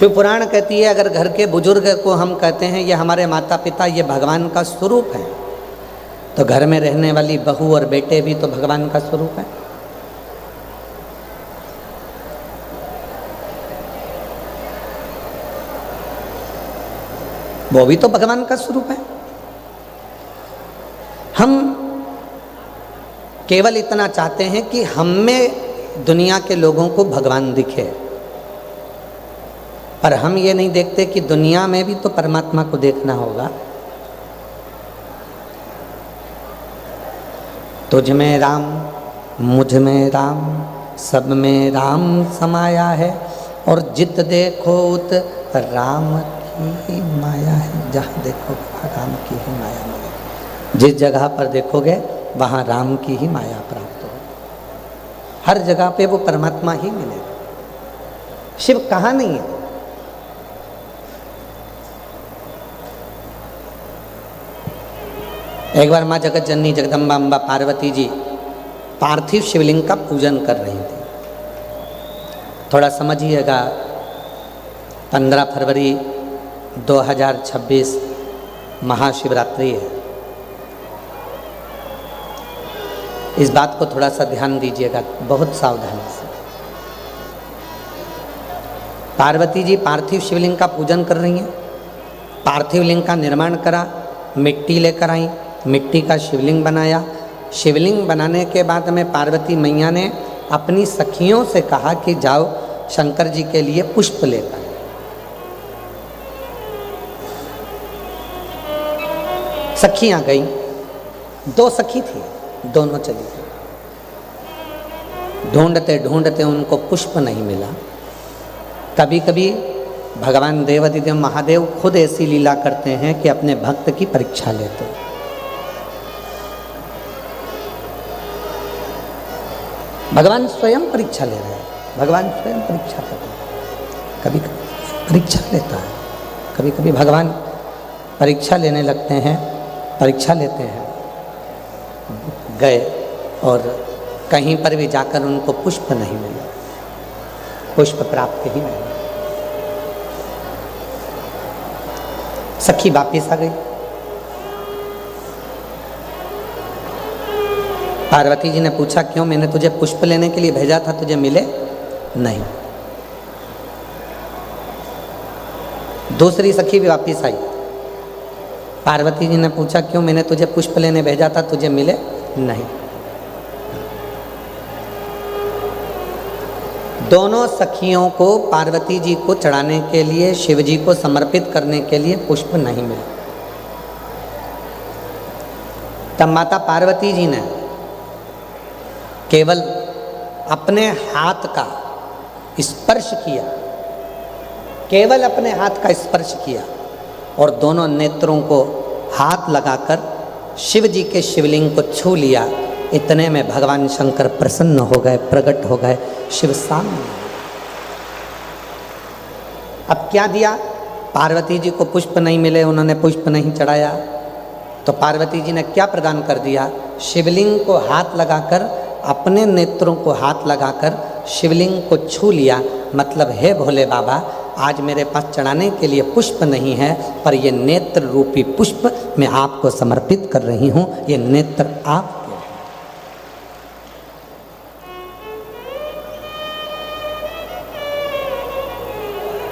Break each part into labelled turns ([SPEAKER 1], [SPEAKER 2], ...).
[SPEAKER 1] शिव पुराण कहती है अगर घर के बुजुर्ग को हम कहते हैं ये हमारे माता पिता, ये भगवान का स्वरूप है, तो घर में रहने वाली बहू और बेटे भी तो भगवान का स्वरूप है। वो भी तो भगवान का स्वरूप है। हम केवल इतना चाहते हैं कि हम में दुनिया के लोगों को भगवान दिखे, पर हम ये नहीं देखते कि दुनिया में भी तो परमात्मा को देखना होगा। तुझ में राम, मुझ में राम, सब में राम समाया है, और जित देखो उत राम की माया है। जहाँ देखो राम की ही माया मिलेगी। जिस जगह पर देखोगे वहाँ राम की ही माया प्राप्त होगी। हर जगह पे वो परमात्मा ही मिलेगा। शिव कहाँ नहीं है? एक बार माँ जगत जननी जगदम्बा अम्बा पार्वती जी पार्थिव शिवलिंग का पूजन कर रही थी। थोड़ा समझिएगा, 15 फरवरी 2026 महाशिवरात्रि है। इस बात को थोड़ा सा ध्यान दीजिएगा, बहुत सावधानी से। पार्वती जी पार्थिव शिवलिंग का पूजन कर रही हैं। पार्थिव लिंग का निर्माण करा, मिट्टी लेकर आई, मिट्टी का शिवलिंग बनाया। शिवलिंग बनाने के बाद में पार्वती मैया ने अपनी सखियों से कहा कि जाओ शंकर जी के लिए पुष्प लेकर। सखियां गई, 2 सखी थी, दोनों चली गई। ढूंढते ढूंढते उनको पुष्प नहीं मिला। कभी कभी भगवान देवाधिदेव महादेव खुद ऐसी लीला करते हैं कि अपने भक्त की परीक्षा लेते हैं। भगवान स्वयं परीक्षा ले रहे हैं, भगवान स्वयं परीक्षा करते हैं। कभी कभी परीक्षा लेता है, कभी कभी भगवान परीक्षा लेने लगते हैं, परीक्षा लेते हैं। गए और कहीं पर भी जाकर उनको पुष्प नहीं मिला, पुष्प प्राप्त ही नहीं। सखी वापिस आ गई। पार्वती जी ने पूछा क्यों? मैंने तुझे पुष्प लेने के लिए भेजा था, तुझे मिले नहीं। दूसरी सखी भी वापिस आई। पार्वती जी ने पूछा क्यों? मैंने तुझे पुष्प लेने भेजा था, तुझे मिले नहीं। दोनों सखियों को पार्वती जी को चढ़ाने के लिए, शिव जी को समर्पित करने के लिए पुष्प नहीं मिले। तब माता पार्वती जी ने केवल अपने हाथ का स्पर्श किया, केवल अपने हाथ का स्पर्श किया और दोनों नेत्रों को हाथ लगाकर शिव जी के शिवलिंग को छू लिया। इतने में भगवान शंकर प्रसन्न हो गए, प्रकट हो गए, शिव सामने। अब क्या दिया? पार्वती जी को पुष्प नहीं मिले, उन्होंने पुष्प नहीं चढ़ाया, तो पार्वती जी ने क्या प्रदान कर दिया? शिवलिंग को हाथ लगाकर, अपने नेत्रों को हाथ लगाकर शिवलिंग को छू लिया। मतलब हे भोले बाबा, आज मेरे पास चढ़ाने के लिए पुष्प नहीं है, पर ये नेत्र रूपी पुष्प मैं आपको समर्पित कर रही हूँ। ये नेत्र आपके हैं।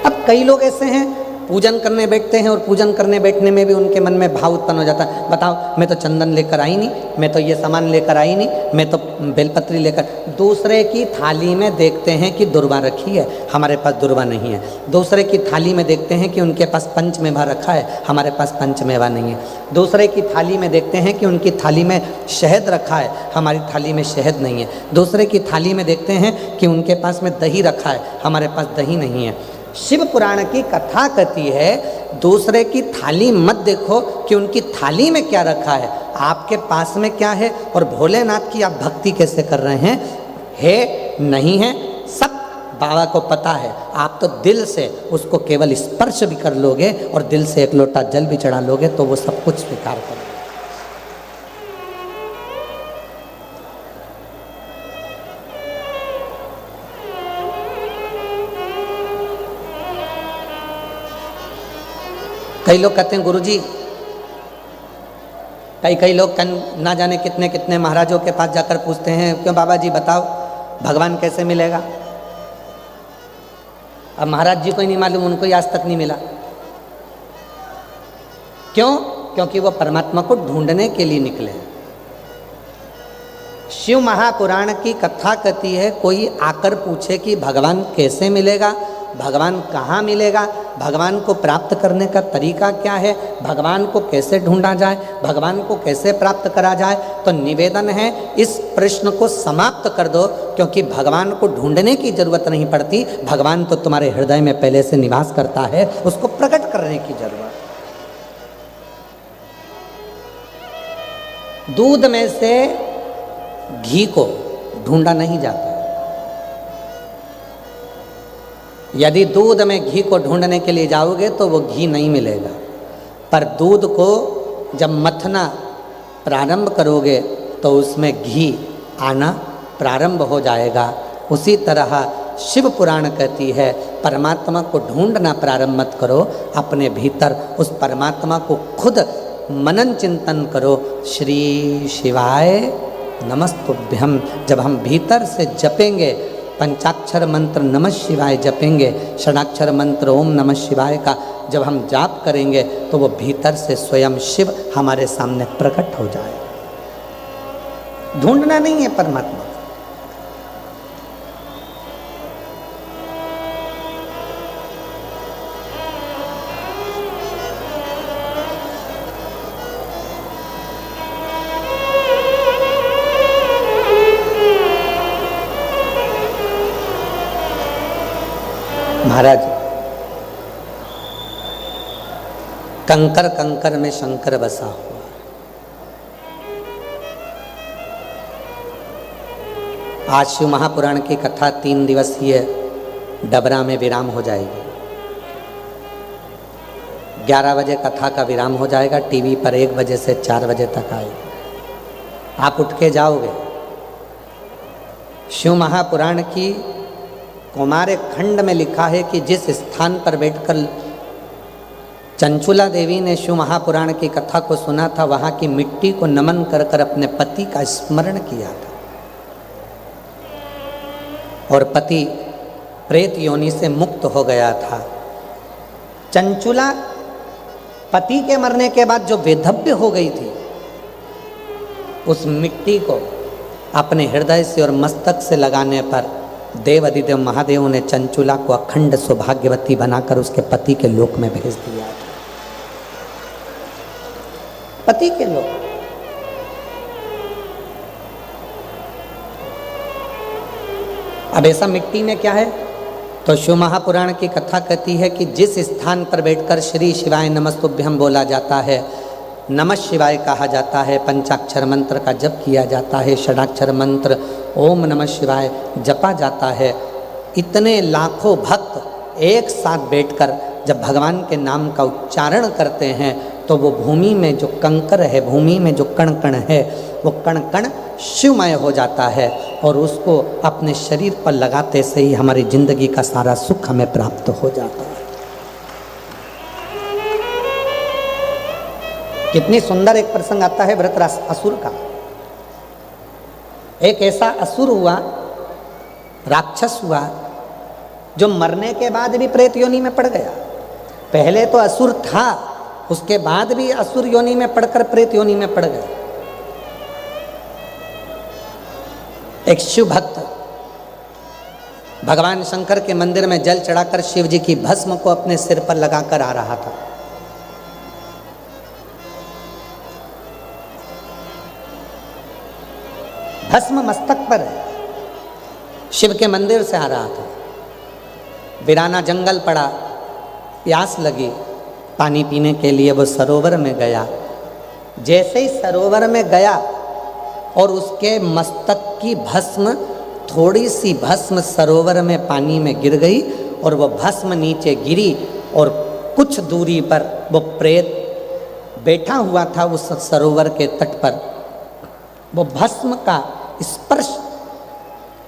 [SPEAKER 1] अब कई लोग ऐसे हैं, पूजन करने बैठते हैं और पूजन करने बैठने में भी उनके मन में भाव उत्पन्न हो जाता है। बताओ, मैं तो चंदन लेकर आई नहीं, मैं तो ये सामान लेकर आई नहीं, मैं तो बेलपत्री लेकर। दूसरे की थाली में देखते हैं कि दुर्वा रखी है, हमारे पास दुर्वा नहीं है। दूसरे की थाली में देखते हैं कि उनके पास पंचमेवा रखा है, हमारे पास पंचमेवा नहीं है। दूसरे की थाली में देखते हैं कि उनकी थाली में शहद रखा है, हमारी थाली में शहद नहीं है। दूसरे की थाली में देखते हैं कि उनके पास में दही रखा है, हमारे पास दही नहीं है। शिव पुराण की कथा कहती है दूसरे की थाली मत देखो कि उनकी थाली में क्या रखा है, आपके पास में क्या है। और भोलेनाथ की आप भक्ति कैसे कर रहे हैं? है नहीं है, सब बाबा को पता है। आप तो दिल से उसको केवल स्पर्श भी कर लोगे और दिल से एक लोटा जल भी चढ़ा लोगे तो वो सब कुछ स्वीकार करोगे। कई लोग कहते हैं गुरुजी, कई लोग ना जाने कितने कितने महाराजों के पास जाकर पूछते हैं, क्यों बाबा जी बताओ भगवान कैसे मिलेगा। अब महाराज जी को ही नहीं मालूम, उनको ही आज तक नहीं मिला। क्यों? क्योंकि वो परमात्मा को ढूंढने के लिए निकले। शिव महापुराण की कथा कहती है, कोई आकर पूछे कि भगवान कैसे मिलेगा, भगवान कहाँ मिलेगा, भगवान को प्राप्त करने का तरीका क्या है, भगवान को कैसे ढूंढा जाए, भगवान को कैसे प्राप्त करा जाए, तो निवेदन है इस प्रश्न को समाप्त कर दो, क्योंकि भगवान को ढूंढने की जरूरत नहीं पड़ती। भगवान तो तुम्हारे हृदय में पहले से निवास करता है, उसको प्रकट करने की जरूरत। दूध में से घी को ढूंढा नहीं जाता। यदि दूध में घी को ढूंढने के लिए जाओगे तो वो घी नहीं मिलेगा, पर दूध को जब मथना प्रारंभ करोगे तो उसमें घी आना प्रारंभ हो जाएगा। उसी तरह शिव पुराण कहती है, परमात्मा को ढूंढना प्रारंभ मत करो, अपने भीतर उस परमात्मा को खुद मनन चिंतन करो। श्री शिवाय नमस्तुभ्यम जब हम भीतर से जपेंगे, पंचाक्षर मंत्र नमः शिवाय जपेंगे, षडाक्षर मंत्र ओम नमः शिवाय का जब हम जाप करेंगे, तो वो भीतर से स्वयं शिव हमारे सामने प्रकट हो जाए। ढूंढना नहीं है परमात्मा। महाराज, कंकर कंकर में शंकर बसा हुआ। आज शिव महापुराण की कथा 3 दिवसीय डबरा में विराम हो जाएगी। 11 बजे कथा का विराम हो जाएगा, टीवी पर 1 बजे से 4 बजे तक आएगी। आप उठ के जाओगे। शिव महापुराण की कुमार खंड में लिखा है कि जिस स्थान पर बैठकर चंचुला देवी ने शिव महापुराण की कथा को सुना था, वहाँ की मिट्टी को नमन कर कर अपने पति का स्मरण किया था, और पति प्रेत योनि से मुक्त हो गया था। चंचुला पति के मरने के बाद जो वेधव्य हो गई थी, उस मिट्टी को अपने हृदय से और मस्तक से लगाने पर देव अधिदेव महादेव ने चंचुला को अखंड सौभाग्यवती बनाकर उसके पति के लोक में भेज दिया। पति के लोक। अब ऐसा मिट्टी में क्या है? तो शिव महापुराण की कथा कहती है कि जिस स्थान पर बैठकर श्री शिवाय नमस्तुभ्यम बोला जाता है, नमः शिवाय कहा जाता है, पंचाक्षर मंत्र का जप किया जाता है, षडाक्षर मंत्र ओम नमः शिवाय जपा जाता है, इतने लाखों भक्त एक साथ बैठकर जब भगवान के नाम का उच्चारण करते हैं, तो वो भूमि में जो कंकर है, भूमि में जो कण कण है, वो कण कण शिवमय हो जाता है, और उसको अपने शरीर पर लगाते से ही हमारी जिंदगी का सारा सुख हमें प्राप्त हो जाता है। कितनी सुंदर एक प्रसंग आता है वृत्रराष्ट्र असुर का। एक ऐसा असुर हुआ, राक्षस हुआ, जो मरने के बाद भी प्रेत योनि में पड़ गया। पहले तो असुर था, उसके बाद भी असुर योनि में पड़कर प्रेत योनि में पड़ गया। एक शिव भक्त भगवान शंकर के मंदिर में जल चढ़ाकर शिव जी की भस्म को अपने सिर पर लगाकर आ रहा था। भस्म मस्तक पर है, शिव के मंदिर से आ रहा था। वीराना जंगल पड़ा, प्यास लगी, पानी पीने के लिए वो सरोवर में गया। जैसे ही सरोवर में गया और उसके मस्तक की भस्म, थोड़ी सी भस्म सरोवर में पानी में गिर गई, और वो भस्म नीचे गिरी, और कुछ दूरी पर वो प्रेत बैठा हुआ था उस सरोवर के तट पर। वो भस्म का स्पर्श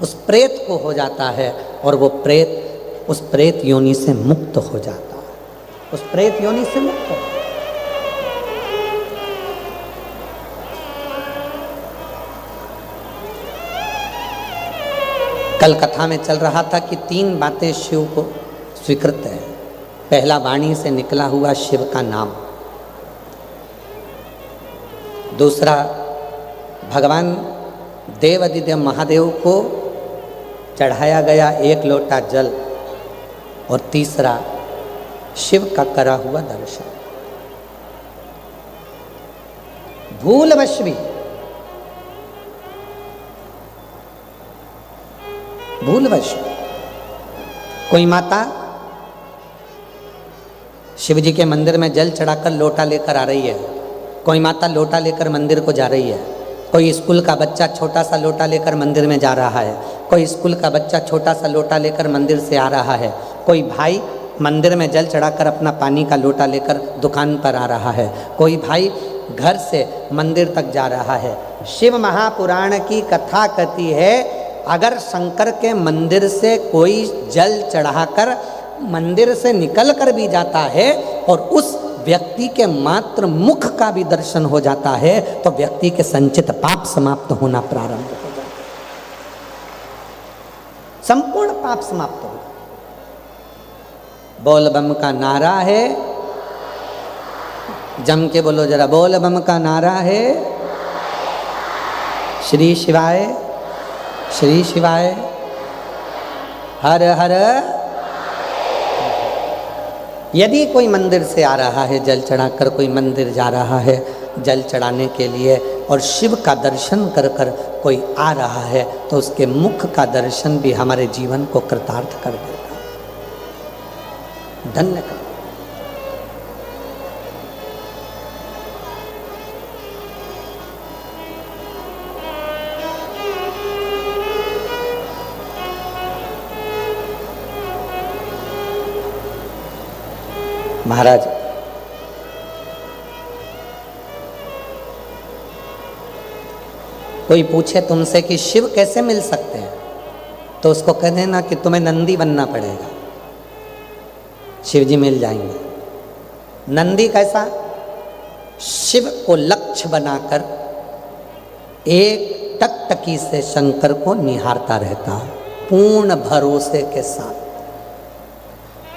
[SPEAKER 1] उस प्रेत को हो जाता है, और वो प्रेत उस प्रेत योनि से मुक्त हो जाता है। उस प्रेत योनि से मुक्त हो कल कथा में चल रहा था कि 3 बातें शिव को स्वीकृत है। पहला, वाणी से निकला हुआ शिव का नाम। दूसरा, भगवान देवादिदेव महादेव को चढ़ाया गया 1 लोटा जल। और तीसरा, शिव का करा हुआ दर्शन। भूलवश भी, भूलवश कोई माता शिव जी के मंदिर में जल चढ़ाकर लोटा लेकर आ रही है, कोई माता लोटा लेकर मंदिर को जा रही है, कोई स्कूल का बच्चा छोटा सा लोटा लेकर मंदिर में जा रहा है, कोई स्कूल का बच्चा छोटा सा लोटा लेकर मंदिर से आ रहा है, कोई भाई मंदिर में जल चढ़ाकर अपना पानी का लोटा लेकर दुकान पर आ रहा है, कोई भाई घर से मंदिर तक जा रहा है। शिव महापुराण की कथा कहती है, अगर शंकर के मंदिर से कोई जल चढ़ाकर मंदिर से निकल कर भी जाता है और उस व्यक्ति के मात्र मुख का भी दर्शन हो जाता है तो व्यक्ति के संचित पाप समाप्त होना प्रारंभ हो जाता है। संपूर्ण पाप समाप्त हो। बोल बम का नारा है, जम के बोलो जरा, बोल बम का नारा है। श्री शिवाय, श्री शिवाय, हर हर। यदि कोई मंदिर से आ रहा है जल चढ़ाकर, कोई मंदिर जा रहा है जल चढ़ाने के लिए और शिव का दर्शन कर कर कोई आ रहा है तो उसके मुख का दर्शन भी हमारे जीवन को कृतार्थ कर देगा, धन्य कर। महाराज, कोई पूछे तुमसे कि शिव कैसे मिल सकते हैं तो उसको कह देना कि तुम्हें नंदी बनना पड़ेगा, शिव जी मिल जाएंगे। नंदी कैसा? शिव को लक्ष्य बनाकर एक टकटकी से शंकर को निहारता रहता पूर्ण भरोसे के साथ।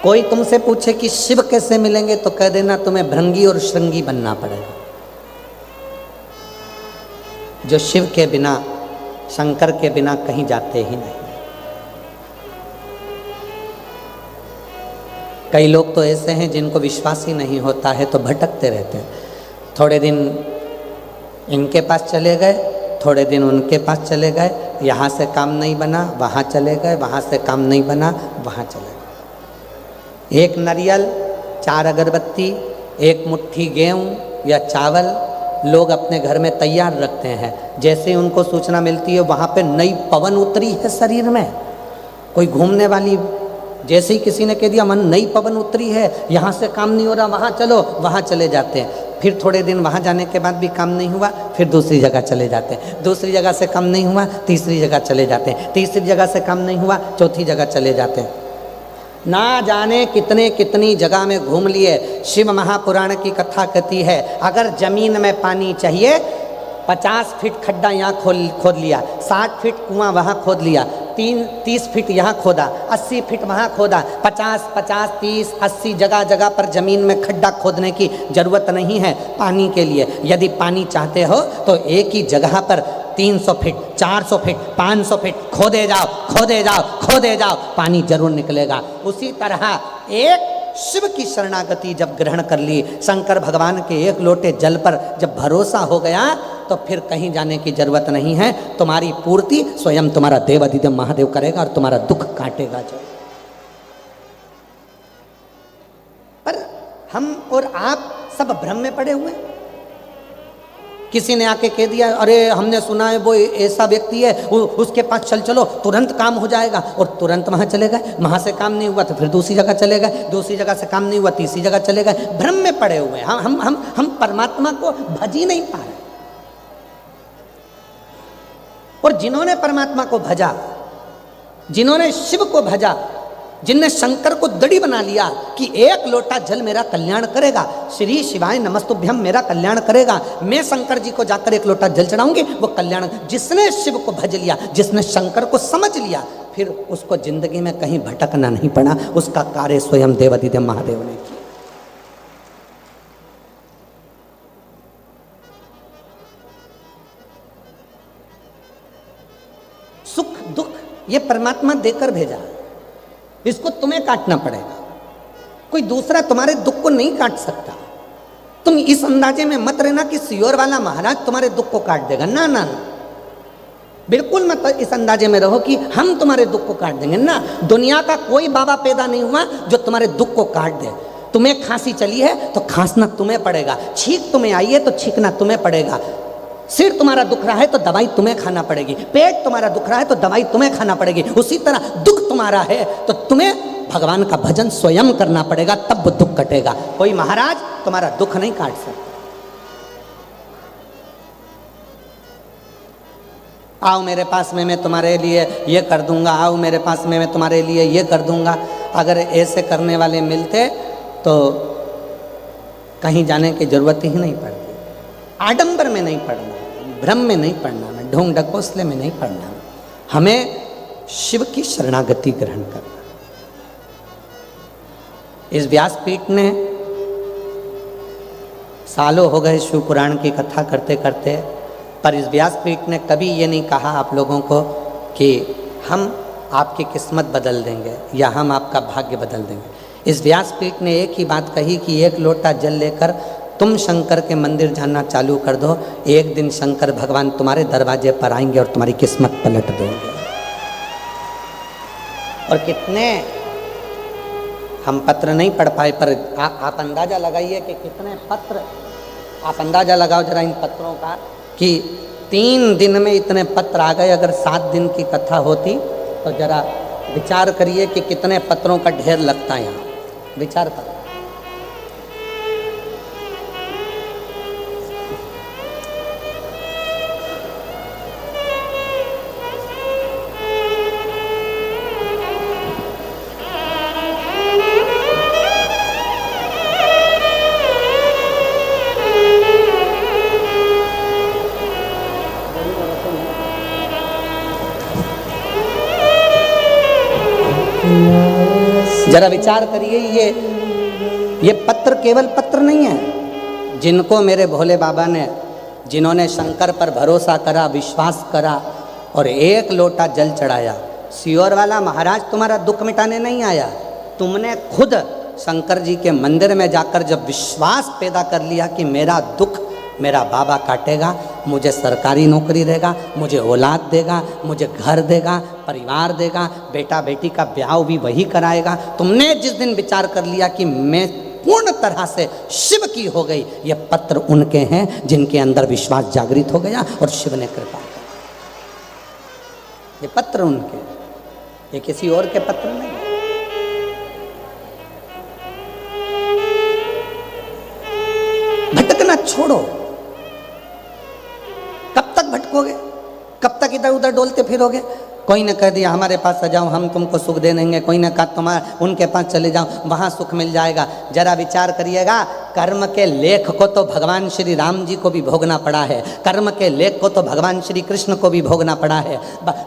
[SPEAKER 1] कोई तुमसे पूछे कि शिव कैसे मिलेंगे तो कह देना तुम्हें भृंगी और श्रृंगी बनना पड़ेगा। जो शिव के बिना, शंकर के बिना कहीं जाते ही नहीं। कई लोग तो ऐसे हैं जिनको विश्वास ही नहीं होता है तो भटकते रहते हैं। थोड़े दिन इनके पास चले गए, थोड़े दिन उनके पास चले गए, यहाँ से काम नहीं बना वहाँ चले गए, वहाँ से काम नहीं बना वहाँ चले गए। एक नारियल, 4 अगरबत्ती, एक मुट्ठी गेहूँ या चावल लोग अपने घर में तैयार रखते हैं। जैसे उनको सूचना मिलती है वहाँ पे नई पवन उतरी है शरीर में, कोई घूमने वाली, जैसे ही किसी ने कह दिया मन नई पवन उतरी है, यहाँ से काम नहीं हो रहा वहाँ चलो, वहाँ चले जाते हैं। फिर थोड़े दिन वहाँ जाने के बाद भी काम नहीं हुआ, फिर दूसरी जगह चले जाते हैं। दूसरी जगह से काम नहीं हुआ, तीसरी जगह चले जाते हैं। तीसरी जगह से काम नहीं हुआ, चौथी जगह चले जाते हैं। ना जाने कितने कितनी जगह में घूम लिए। शिव महापुराण की कथा कहती है, अगर जमीन में पानी चाहिए 50 फीट खड्डा यहाँ खोद लिया, 60 फीट कुआं वहाँ खोद लिया, 30 फीट यहाँ खोदा, 80 फीट वहाँ खोदा, 50, 30, 80 जगह जगह पर जमीन में खड्डा खोदने की जरूरत नहीं है पानी के लिए। यदि पानी चाहते हो तो एक ही जगह पर 300 फीट, 400 फीट, 500 फीट खोदे जाओ, खोदे जाओ, खोदे जाओ, पानी जरूर निकलेगा। उसी तरह एक शिव की शरणागति जब ग्रहण कर ली, शंकर भगवान के 1 लोटे जल पर जब भरोसा हो गया तो फिर कहीं जाने की जरूरत नहीं है। तुम्हारी पूर्ति स्वयं तुम्हारा देवादिदेव महादेव करेगा और तुम्हारा दुख काटेगा। जो पर हम और आप सब भ्रम में पड़े हुए। किसी ने आके कह दिया, अरे हमने सुना है वो ऐसा व्यक्ति है, उसके पास चलो तुरंत काम हो जाएगा, और तुरंत वहाँ चले गए। वहाँ से काम नहीं हुआ तो फिर दूसरी जगह चले गए, दूसरी जगह से काम नहीं हुआ तीसरी जगह चले गए। भ्रम में पड़े हुए हम परमात्मा को भज ही नहीं पा रहे। और जिन्होंने परमात्मा को भजा, जिन्होंने शिव को भजा, जिनने शंकर को दड़ी बना लिया कि एक लोटा जल मेरा कल्याण करेगा, श्री शिवाय नमस्तुभ्यम मेरा कल्याण करेगा, मैं शंकर जी को जाकर एक लोटा जल चढ़ाऊंगी, वो कल्याण। जिसने शिव को भज लिया, जिसने शंकर को समझ लिया, फिर उसको जिंदगी में कहीं भटकना नहीं पड़ा। उसका कार्य स्वयं देवाधिदेव महादेव ने किया। सुख दुख ये परमात्मा देकर भेजा, इसको तुम्हें काटना पड़ेगा। कोई दूसरा तुम्हारे दुख को नहीं काट सकता। तुम इस अंदाजे में मत रहना कि सियोर वाला महाराज तुम्हारे दुख को काट देगा। ना ना ना, बिल्कुल मत इस अंदाजे में रहो कि हम तुम्हारे दुख को काट देंगे। ना, दुनिया का कोई बाबा पैदा नहीं हुआ जो तुम्हारे दुख को काट दे। तुम्हें खांसी चली है तो खांसना तुम्हें पड़ेगा, छींक तुम्हें आई है तो छींकना तुम्हें पड़ेगा, सिर तुम्हारा दुख रहा है तो दवाई तुम्हें खाना पड़ेगी, पेट तुम्हारा दुख रहा है तो दवाई तुम्हें खाना पड़ेगी। उसी तरह दुख तुम्हारा है तो तुम्हें भगवान का भजन स्वयं करना पड़ेगा, तब वो दुख कटेगा। कोई महाराज तुम्हारा दुख नहीं काट सकता। आओ मेरे पास में, मैं तुम्हारे लिए ये कर दूंगा, आओ मेरे पास में, मैं तुम्हारे लिए ये कर दूंगा। अगर ऐसे करने वाले मिलते तो कहीं जाने की जरूरत ही नहीं पड़ती। आडंबर में नहीं पड़ना, भ्रम में नहीं पड़ना, ढोंग ढकोसले में नहीं पड़ना। हमें शिव की शरणागति ग्रहण करना। इस व्यासपीठ ने सालों हो गए शिव पुराण की कथा करते करते, पर इस व्यासपीठ ने कभी ये नहीं कहा आप लोगों को कि हम आपकी किस्मत बदल देंगे या हम आपका भाग्य बदल देंगे। इस व्यासपीठ ने एक ही बात कही कि एक लोटा जल लेकर तुम शंकर के मंदिर जाना चालू कर दो, एक दिन शंकर भगवान तुम्हारे दरवाजे पर आएंगे और तुम्हारी किस्मत पलट देंगे। और कितने हम पत्र नहीं पढ़ पाए, पर आप अंदाजा लगाइए कि कितने पत्र, आप अंदाजा लगाओ जरा इन पत्रों का कि 3 दिन में इतने पत्र आ गए। अगर 7 दिन की कथा होती तो जरा विचार करिए कि कितने पत्रों का ढेर लगता है। यहाँ विचार करो। जरा विचार करिए, ये पत्र केवल पत्र नहीं है। जिनको मेरे भोले बाबा ने, जिन्होंने शंकर पर भरोसा करा, विश्वास करा और एक लोटा जल चढ़ाया, सियोर वाला महाराज तुम्हारा दुख मिटाने नहीं आया। तुमने खुद शंकर जी के मंदिर में जाकर जब विश्वास पैदा कर लिया कि मेरा दुख मेरा बाबा काटेगा, मुझे सरकारी नौकरी देगा, मुझे औलाद देगा, मुझे घर देगा, परिवार देगा, बेटा बेटी का ब्याह भी वही कराएगा। तुमने जिस दिन विचार कर लिया कि मैं पूर्ण तरह से शिव की हो गई, ये पत्र उनके हैं जिनके अंदर विश्वास जागृत हो गया और शिव ने कृपा की। ये पत्र उनके, ये किसी और के पत्र नहीं। भटकना छोड़ो। कब तक भटकोगे? कब तक इधर उधर डोलते फिरोगे? कोई ने कह दिया हमारे पास आ जाओ, हम तुमको सुख दे देंगे। कोई ने कहा तुम्हारा उनके पास चले जाओ, वहाँ सुख मिल जाएगा। जरा विचार करिएगा, कर्म के लेख को तो भगवान श्री राम जी को भी भोगना पड़ा है, कर्म के लेख को तो भगवान श्री कृष्ण को भी भोगना पड़ा है।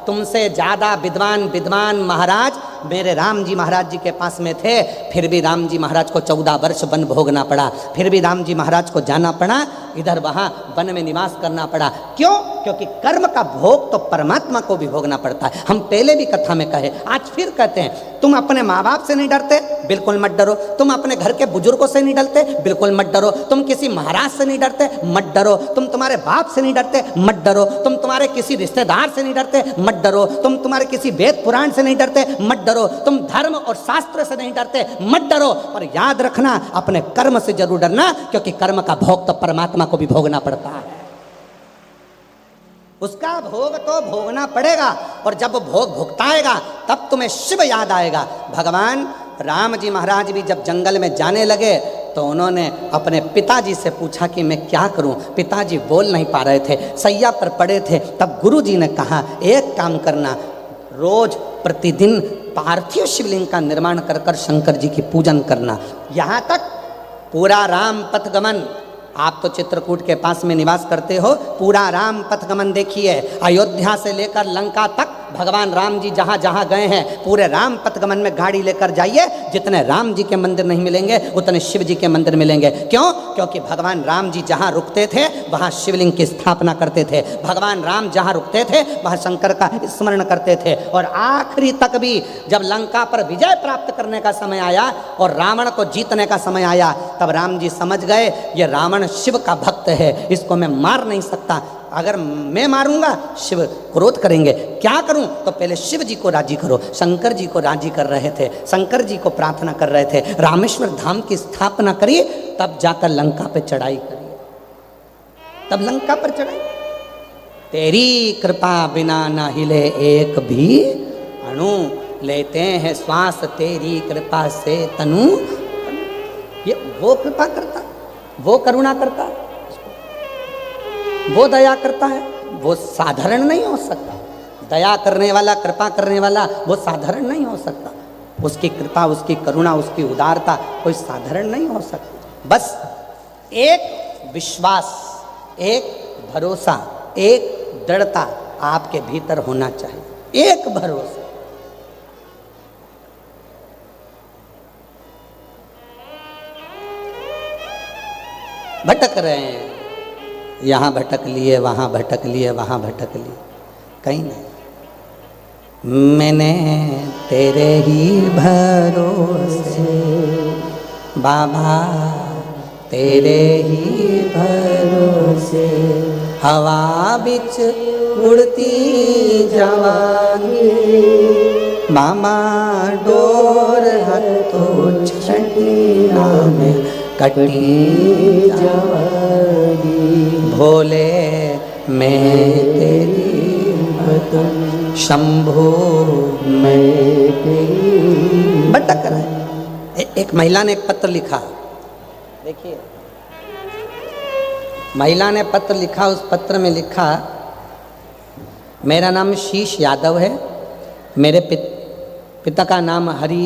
[SPEAKER 1] तुमसे ज़्यादा विद्वान महाराज मेरे राम जी महाराज जी के पास में थे, फिर भी राम जी महाराज को 14 वर्ष वन भोगना पड़ा, फिर भी राम जी महाराज को जाना पड़ा, इधर वहाँ वन में निवास करना पड़ा। क्यों? क्योंकि कर्म का भोग तो परमात्मा को भी भोगना पड़ता है। हम पहले भी कथा में कहे, आज फिर कहते हैं, तुम अपने माँ बाप से नहीं डरते, बिल्कुल मत डरो। तुम अपने घर के बुजुर्गों से नहीं डरते, बिल्कुल मत डरो। तुम किसी महाराज से नहीं डरते, मत डरो। तुम तुम्हारे बाप से नहीं डरते, मत डरो। तुम तुम्हारे किसी रिश्तेदार से नहीं डरते, मत डरो। तुम तुम्हारे किसी वेद पुराण से नहीं डरते, मत डरो। तुम धर्म और शास्त्र से नहीं डरते, मत डरो। पर याद रखना, अपने कर्म से जरूर डरना, क्योंकि कर्म का भोग तो परमात्मा को भी भोगना पड़ता है। उसका भोग तो भोगना पड़ेगा, और जब भोग भुगताएगा तब तुम्हें शिव याद आएगा। भगवान राम जी महाराज भी जब जंगल में जाने लगे तो उन्होंने अपने पिताजी से पूछा कि मैं क्या करूं। पिताजी बोल नहीं पा रहे थे, सैया पर पड़े थे। तब गुरु जी ने कहा, एक काम करना, रोज प्रतिदिन पार्थिव शिवलिंग का निर्माण कर कर शंकर जी की पूजन करना। यहाँ तक पूरा राम पथगमन, आप तो चित्रकूट के पास में निवास करते हो, पूरा राम पथगमन देखिए, अयोध्या से लेकर लंका तक भगवान राम जी जहाँ जहाँ गए हैं पूरे राम पथगमन में गाड़ी लेकर जाइए, जितने राम जी के मंदिर नहीं मिलेंगे उतने शिव जी के मंदिर मिलेंगे। क्यों? क्योंकि भगवान राम जी जहाँ रुकते थे वहाँ शिवलिंग की स्थापना करते थे, भगवान राम जहाँ रुकते थे वहाँ शंकर का स्मरण करते थे। और आखिरी तक भी जब लंका पर विजय प्राप्त करने का समय आया और रावण को जीतने का समय आया, तब राम जी समझ गए ये रावण शिव का भक्त है, इसको मैं मार नहीं सकता, अगर मैं मारूंगा शिव क्रोध करेंगे, क्या करूं? तो पहले शिव जी को राजी करो। शंकर जी को राजी कर रहे थे, शंकर जी को प्रार्थना कर रहे थे, रामेश्वर धाम की स्थापना करिए, तब जाकर लंका पे चढ़ाई करिए, तब लंका पर चढ़ाई। तेरी कृपा बिना न हिले एक भी अणु, लेते हैं श्वास तेरी कृपा से तनु। ये वो कृपा करता, वो करुणा करता, वो दया करता है, वो साधारण नहीं हो सकता। दया करने वाला, कृपा करने वाला वो साधारण नहीं हो सकता। उसकी कृपा, उसकी करुणा, उसकी उदारता कोई साधारण नहीं हो सकती। बस एक विश्वास, एक भरोसा, एक दृढ़ता आपके भीतर होना चाहिए, एक भरोसा। भटक रहे हैं, यहाँ भटक लिए, वहाँ भटक लिए, वहाँ भटक लिए, कहीं नहीं। मैंने तेरे ही भरोसे बाबा, तेरे ही भरोसे हवा बिच उड़ती जवानी, मामा डोर हथो छटिया में कटी जवानी, भोले मैं तेरी भक्त, शंभो मैं तेरी। भटक रहे। एक महिला ने एक पत्र लिखा, देखिए महिला ने पत्र लिखा, उस पत्र में लिखा, मेरा नाम शीश यादव है, मेरे पिता का नाम हरि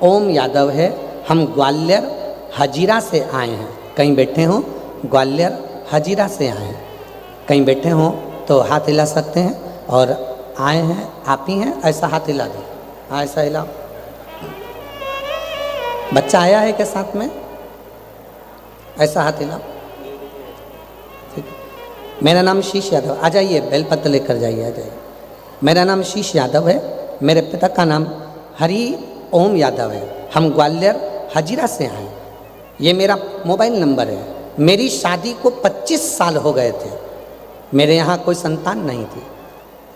[SPEAKER 1] ओम यादव है, हम ग्वालियर हजीरा से आए हैं। कहीं बैठे हो, ग्वालियर हजीरा से आए हैं, कहीं बैठे हो तो हाथ हिला सकते हैं, और आए हैं आप ही हैं, ऐसा हाथ हिला दो, हाँ ऐसा हिलाओ। बच्चा आया है के साथ में, ऐसा हाथ हिलाओ। ठीक, मेरा नाम शीश यादव, आ जाइए, बेलपत्र लेकर जाइए, आ जाइए। मेरा नाम शीश यादव है, मेरे पिता का नाम हरि ओम यादव है, हम ग्वालियर हजीरा से आए। ये मेरा मोबाइल नंबर है। मेरी शादी को 25 साल हो गए थे, मेरे यहाँ कोई संतान नहीं थी,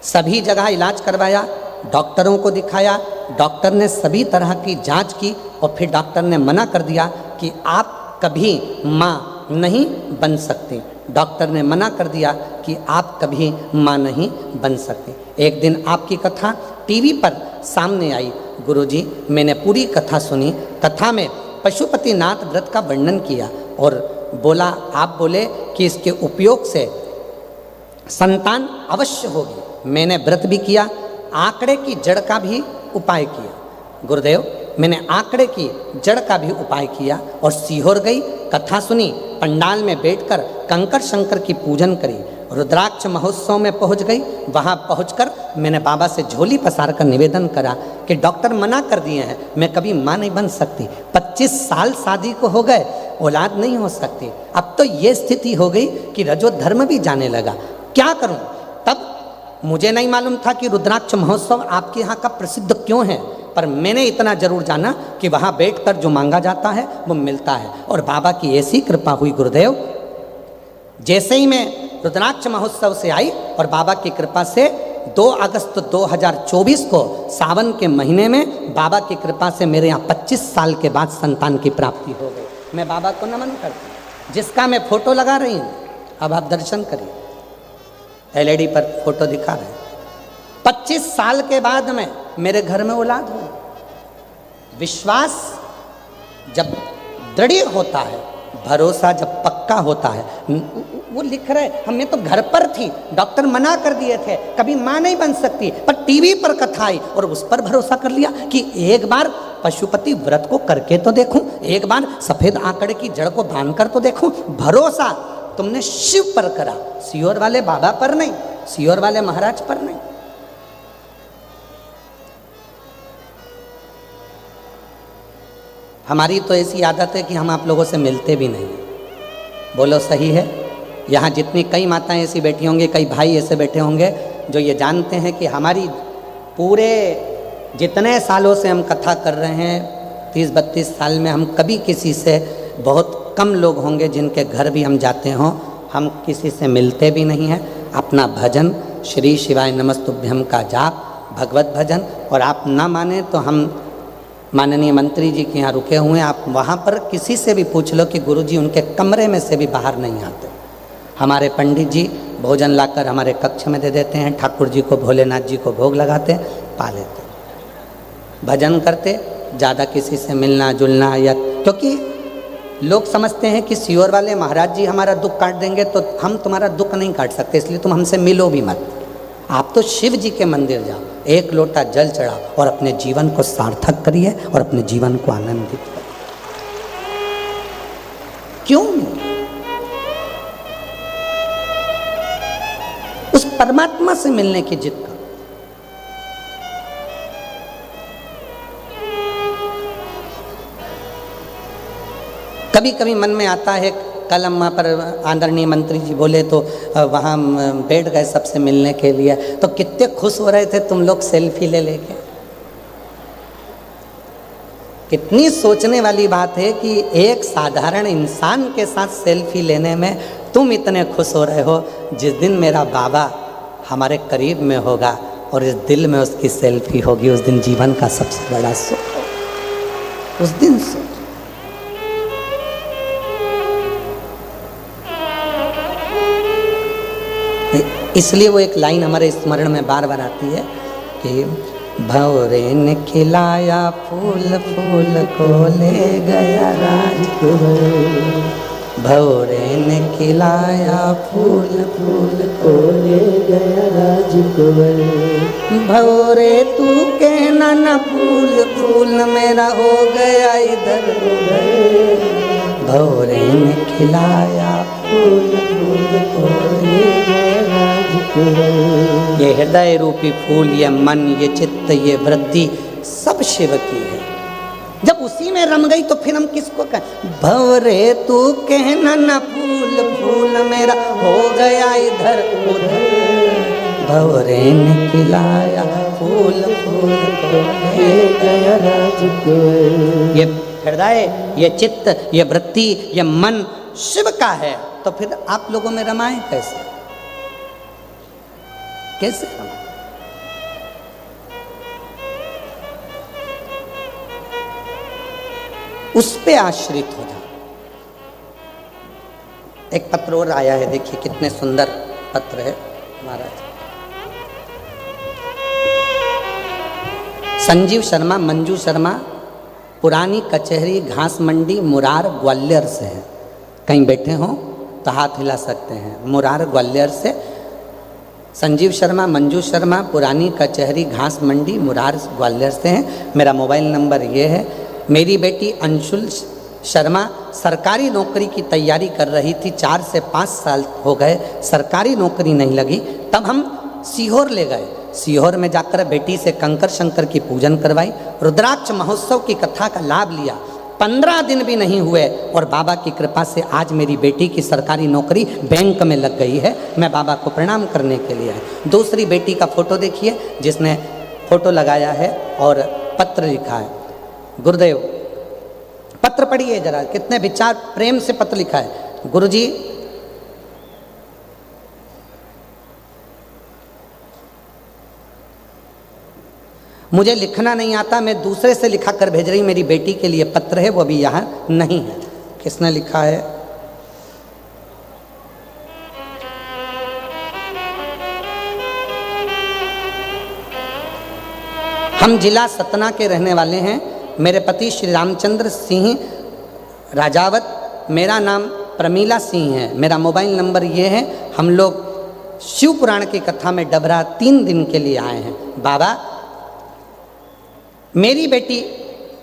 [SPEAKER 1] सभी जगह इलाज करवाया, डॉक्टरों को दिखाया, डॉक्टर ने सभी तरह की जांच की और फिर डॉक्टर ने मना कर दिया कि आप कभी माँ नहीं बन सकती। डॉक्टर ने मना कर दिया कि आप कभी माँ नहीं बन सकती। एक दिन आपकी कथा टीवी पर सामने आई, गुरुजी मैंने पूरी कथा सुनी, कथा में पशुपतिनाथ व्रत का वर्णन किया और बोला, आप बोले कि इसके उपयोग से संतान अवश्य होगी। मैंने व्रत भी किया, आंकड़े की जड़ का भी उपाय किया। गुरुदेव मैंने आंकड़े की जड़ का भी उपाय किया और सीहोर गई, कथा सुनी, पंडाल में बैठकर कंकर शंकर की पूजन करी, रुद्राक्ष महोत्सव में पहुंच गई। वहां पहुंचकर मैंने बाबा से झोली पसार कर निवेदन करा कि डॉक्टर मना कर दिए हैं, मैं कभी माँ नहीं बन सकती, 25 साल शादी को हो गए, औलाद नहीं हो सकती। अब तो ये स्थिति हो गई कि रजो धर्म भी जाने लगा, क्या करूं? तब मुझे नहीं मालूम था कि रुद्राक्ष महोत्सव आपके यहाँ का प्रसिद्ध क्यों है, पर मैंने इतना जरूर जाना कि वहाँ बैठकर जो मांगा जाता है वो मिलता है। और बाबा की ऐसी कृपा हुई गुरुदेव, जैसे ही मैं रुद्राक्ष महोत्सव से आई और बाबा की कृपा से 2 अगस्त 2024 को सावन के महीने में बाबा की कृपा से मेरे यहाँ 25 साल के बाद संतान की प्राप्ति हो गई। मैं बाबा को नमन करती हूँ, जिसका मैं फोटो लगा रही हूँ, अब आप दर्शन करिए, LED पर फोटो दिखा रहे हैं। 25 साल के बाद में मेरे घर में औलाद हो। विश्वास जब दृढ़ होता है भरोसा जब पक्का होता है, वो लिख रहे, हमें तो घर पर थी, डॉक्टर मना कर दिए थे, कभी माँ नहीं बन सकती, पर टीवी पर कथा आई और उस पर भरोसा कर लिया कि एक बार पशुपति व्रत को करके तो देखूं, एक बार सफेद आंकड़े की जड़ को बांध कर तो देखूं। भरोसा तुमने शिव पर करा, सियोर वाले बाबा पर नहीं, सियोर वाले महाराज पर नहीं। हमारी तो ऐसी आदत है कि हम आप लोगों से मिलते भी नहीं। बोलो सही है? यहाँ जितनी कई माताएं ऐसी बैठी होंगी, कई भाई ऐसे बैठे होंगे जो ये जानते हैं कि हमारी पूरे जितने सालों से हम कथा कर रहे हैं, 30-32 साल में हम कभी किसी से, बहुत कम लोग होंगे जिनके घर भी हम जाते हों, हम किसी से मिलते भी नहीं हैं। अपना भजन श्री शिवाय नमस्तुभ्यम का जाप, भगवत भजन, और आप ना माने तो हम माननीय मंत्री जी के यहाँ रुके हुए हैं, आप वहाँ पर किसी से भी पूछ लो कि गुरुजी उनके कमरे में से भी बाहर नहीं आते। हमारे पंडित जी भोजन लाकर हमारे कक्ष में दे देते हैं, ठाकुर जी को, भोलेनाथ जी को भोग लगाते, पा लेते, भजन करते, ज़्यादा किसी से मिलना जुलना, या क्योंकि लोग समझते हैं कि सियोर वाले महाराज जी हमारा दुख काट देंगे, तो हम तुम्हारा दुख नहीं काट सकते, इसलिए तुम हमसे मिलो भी मत। आप तो शिव जी के मंदिर जाओ, एक लोटा जल चढ़ाओ और अपने जीवन को सार्थक करिए और अपने जीवन को आनंदित करिए। क्यों नहीं? उस परमात्मा से मिलने की जिद करो। कभी कभी मन में आता है, कल हम वहाँ पर आदरणीय मंत्री जी बोले तो वहाँ बैठ गए सबसे मिलने के लिए, तो कितने खुश हो रहे थे तुम लोग सेल्फी ले लेके। कितनी सोचने वाली बात है कि एक साधारण इंसान के साथ सेल्फी लेने में तुम इतने खुश हो रहे हो। जिस दिन मेरा बाबा हमारे करीब में होगा और इस दिल में उसकी सेल्फी होगी, उस दिन जीवन का सबसे बड़ा सुख, उस दिन सुख। इसलिए वो एक लाइन हमारे स्मरण में बार बार आती है कि भंवरे ने खिलाया फूल, फूल को ले गया राजकुंवर। भंवरे ने खिलाया फूल, फूल को ले गया राजकुंवर। भंवरे तू कहना न फूल, फूल मेरा हो गया इधर उधर। भंवरे ने खिलाया फूल, फूल को ले गया राजकुंवर। ये हृदय रूपी फूल, ये मन, ये चित्त, ये वृद्धि सब शिव की है। जब उसी में रम गई तो फिर हम किसको कहें? भंवरे तू कहना न फूल, फूल मेरा हो गया इधर उधर। भंवरे ने खिलाया फूल, फूल को ले गया राजकुंवर। ये हृदय, ये चित्त, ये वृत्ति, ये मन शिव का है, तो फिर आप लोगों में रमाए कैसे? कैसे रमाए? उस पे आश्रित हो जाओ। एक पत्र और आया है, देखिए कितने सुंदर पत्र है महाराज। संजीव शर्मा, मंजू शर्मा, पुरानी कचहरी, घास मंडी, मुरार, ग्वालियर से है। कहीं बैठे हों तो हाथ हिला सकते हैं। मुरार ग्वालियर से संजीव शर्मा, मंजू शर्मा, पुरानी कचहरी, घास मंडी, मुरार ग्वालियर से हैं। मेरा मोबाइल नंबर ये है। मेरी बेटी अंशुल शर्मा सरकारी नौकरी की तैयारी कर रही थी, 4 से 5 साल हो गए, सरकारी नौकरी नहीं लगी। तब हम सीहोर ले गए। सीहोर में जाकर बेटी से कंकर शंकर की पूजन करवाई, रुद्राक्ष महोत्सव की कथा का लाभ लिया। 15 दिन भी नहीं हुए और बाबा की कृपा से आज मेरी बेटी की सरकारी नौकरी बैंक में लग गई है। मैं बाबा को प्रणाम करने के लिए आया। दूसरी बेटी का फोटो देखिए, जिसने फोटो लगाया है और पत्र लिखा है। गुरुदेव, पत्र पढ़िए जरा, कितने विचार प्रेम से पत्र लिखा है। गुरुजी, मुझे लिखना नहीं आता, मैं दूसरे से लिखा कर भेज रही, मेरी बेटी के लिए पत्र है, वो अभी यहाँ नहीं है। किसने लिखा है? हम जिला सतना के रहने वाले हैं। मेरे पति श्री रामचंद्र सिंह राजावत मेरा नाम प्रमीला सिंह है, मेरा मोबाइल नंबर ये है। हम लोग शिव पुराण की कथा में डबरा 3 दिन के लिए आए हैं। बाबा, मेरी बेटी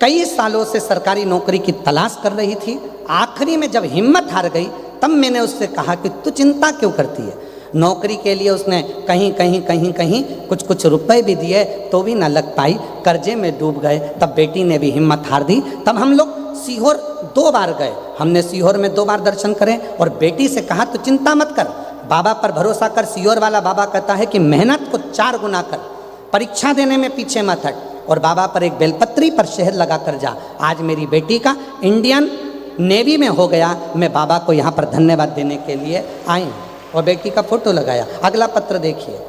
[SPEAKER 1] कई सालों से सरकारी नौकरी की तलाश कर रही थी। आखिरी में जब हिम्मत हार गई तब मैंने उससे कहा कि तू चिंता क्यों करती है। नौकरी के लिए उसने कहीं कुछ रुपए भी दिए तो भी ना लग पाई, कर्जे में डूब गए। तब बेटी ने भी हिम्मत हार दी। तब हम लोग सीहोर 2 बार गए। हमने सीहोर में 2 बार दर्शन करे और बेटी से कहा तो चिंता मत कर, बाबा पर भरोसा कर। सीहोर वाला बाबा कहता है कि मेहनत को 4 गुना कर, परीक्षा देने में पीछे मत हट और बाबा पर एक बेलपत्री पर शहद लगा कर जा। आज मेरी बेटी का इंडियन नेवी में हो गया। मैं बाबा को यहाँ पर धन्यवाद देने के लिए आई हूँ और बेटी का फोटो लगाया। अगला पत्र देखिए।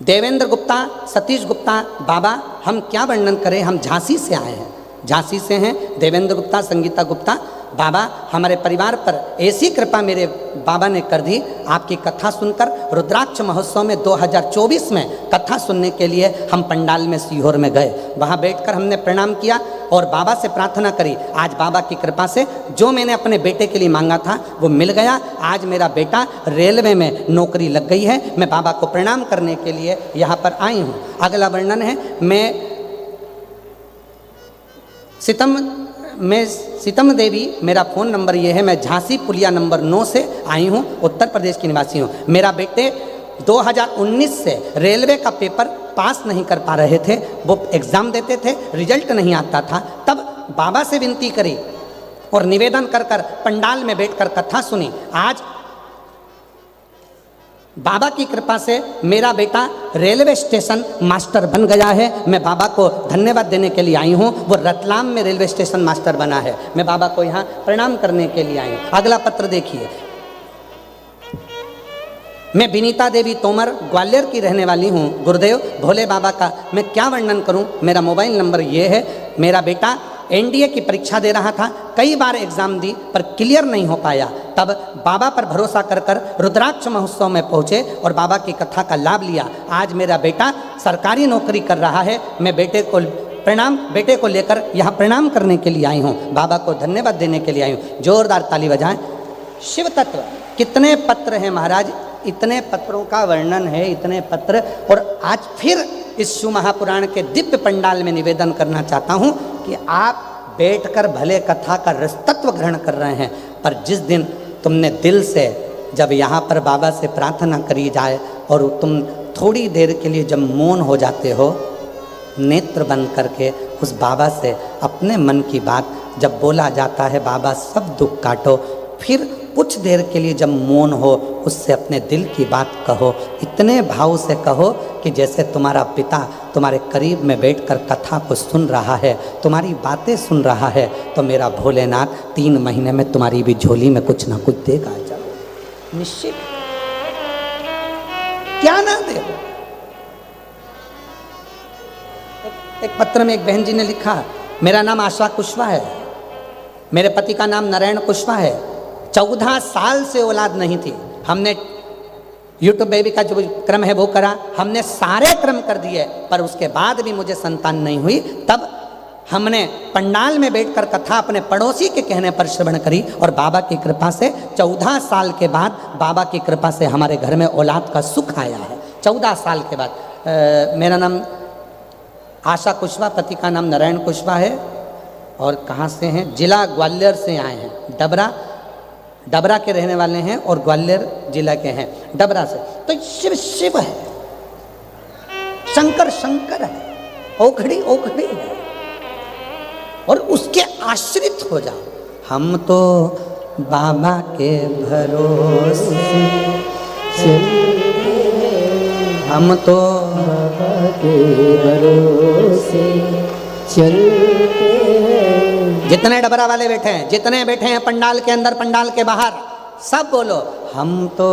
[SPEAKER 1] देवेंद्र गुप्ता, सतीश गुप्ता। बाबा, हम क्या वर्णन करें, हम झांसी से आए हैं। झांसी से हैं देवेंद्र गुप्ता, संगीता गुप्ता। बाबा, हमारे परिवार पर ऐसी कृपा मेरे बाबा ने कर दी। आपकी कथा सुनकर रुद्राक्ष महोत्सव में 2024 में कथा सुनने के लिए हम पंडाल में सीहोर में गए। वहाँ बैठकर हमने प्रणाम किया और बाबा से प्रार्थना करी। आज बाबा की कृपा से जो मैंने अपने बेटे के लिए मांगा था वो मिल गया। आज मेरा बेटा रेलवे में नौकरी लग गई है। मैं बाबा को प्रणाम करने के लिए यहाँ पर आई हूँ। अगला वर्णन है, मैं सीतम देवी, मेरा फ़ोन नंबर ये है। मैं झांसी पुलिया नंबर 9 से आई हूँ, उत्तर प्रदेश की निवासी हूँ। मेरा बेटे 2019 से रेलवे का पेपर पास नहीं कर पा रहे थे। वो एग्ज़ाम देते थे, रिजल्ट नहीं आता था। तब बाबा से विनती करी और निवेदन कर पंडाल में बैठकर कथा सुनी। आज बाबा की कृपा से मेरा बेटा रेलवे स्टेशन मास्टर बन गया है। मैं बाबा को धन्यवाद देने के लिए आई हूँ। वो रतलाम में रेलवे स्टेशन मास्टर बना है। मैं बाबा को यहाँ प्रणाम करने के लिए आई हूँ। अगला पत्र देखिए। मैं विनीता देवी तोमर, ग्वालियर की रहने वाली हूँ। गुरुदेव भोले बाबा का मैं क्या वर्णन करूँ। मेरा मोबाइल नंबर ये है। मेरा बेटा एनडीए की परीक्षा दे रहा था, कई बार एग्ज़ाम दी पर क्लियर नहीं हो पाया। तब बाबा पर भरोसा कर रुद्राक्ष महोत्सव में पहुँचे और बाबा की कथा का लाभ लिया। आज मेरा बेटा सरकारी नौकरी कर रहा है। मैं बेटे को लेकर यहाँ प्रणाम करने के लिए आई हूँ। बाबा को धन्यवाद देने के लिए आई हूँ। जोरदार ताली बजाएं। शिव तत्व, कितने पत्र हैं महाराज, इतने पत्रों का वर्णन है, इतने पत्र। और आज फिर इस शिव महापुराण के दिव्य पंडाल में निवेदन करना चाहता हूँ कि आप बैठकर भले कथा का रसतत्व ग्रहण कर रहे हैं, पर जिस दिन तुमने दिल से जब यहाँ पर बाबा से प्रार्थना करी जाए और तुम थोड़ी देर के लिए जब मौन हो जाते हो, नेत्र बंद करके उस बाबा से अपने मन की बात जब बोला जाता है, बाबा सब दुख काटो, फिर कुछ देर के लिए जब मौन हो उससे अपने दिल की बात कहो। इतने भाव से कहो कि जैसे तुम्हारा पिता तुम्हारे करीब में बैठकर कथा को सुन रहा है, तुम्हारी बातें सुन रहा है। तो मेरा भोलेनाथ 3 महीने में तुम्हारी भी झोली में कुछ ना कुछ देगा। जाओ निश्चित, क्या ना दे। एक पत्र में एक बहन जी ने लिखा, मेरा नाम आशा कुशवाहा है, मेरे पति का नाम नारायण कुशवाहा है। 14 साल से औलाद नहीं थी। हमने यूट्यूब बेबी का जो क्रम है वो करा, हमने सारे क्रम कर दिए, पर उसके बाद भी मुझे संतान नहीं हुई। तब हमने पंडाल में बैठकर कथा अपने पड़ोसी के कहने पर श्रवण करी और बाबा की कृपा से 14 साल के बाद बाबा की कृपा से हमारे घर में औलाद का सुख आया है। 14 साल के बाद। मेरा नाम आशा कुशवाहा, पति का नाम नारायण कुशवाहा है। और कहाँ से हैं? जिला ग्वालियर से आए हैं। डबरा के रहने वाले हैं और ग्वालियर जिला के हैं, डबरा से। तो शिव शिव है, शंकर शंकर है, ओखड़ी ओखड़ी है, और उसके आश्रित हो जाओ। हम तो बाबा के भरोसे हम तो बाबा के भरोसे चलते हैं। जितने डबरा वाले बैठे हैं, जितने बैठे हैं पंडाल के अंदर, पंडाल के बाहर, सब बोलो हम तो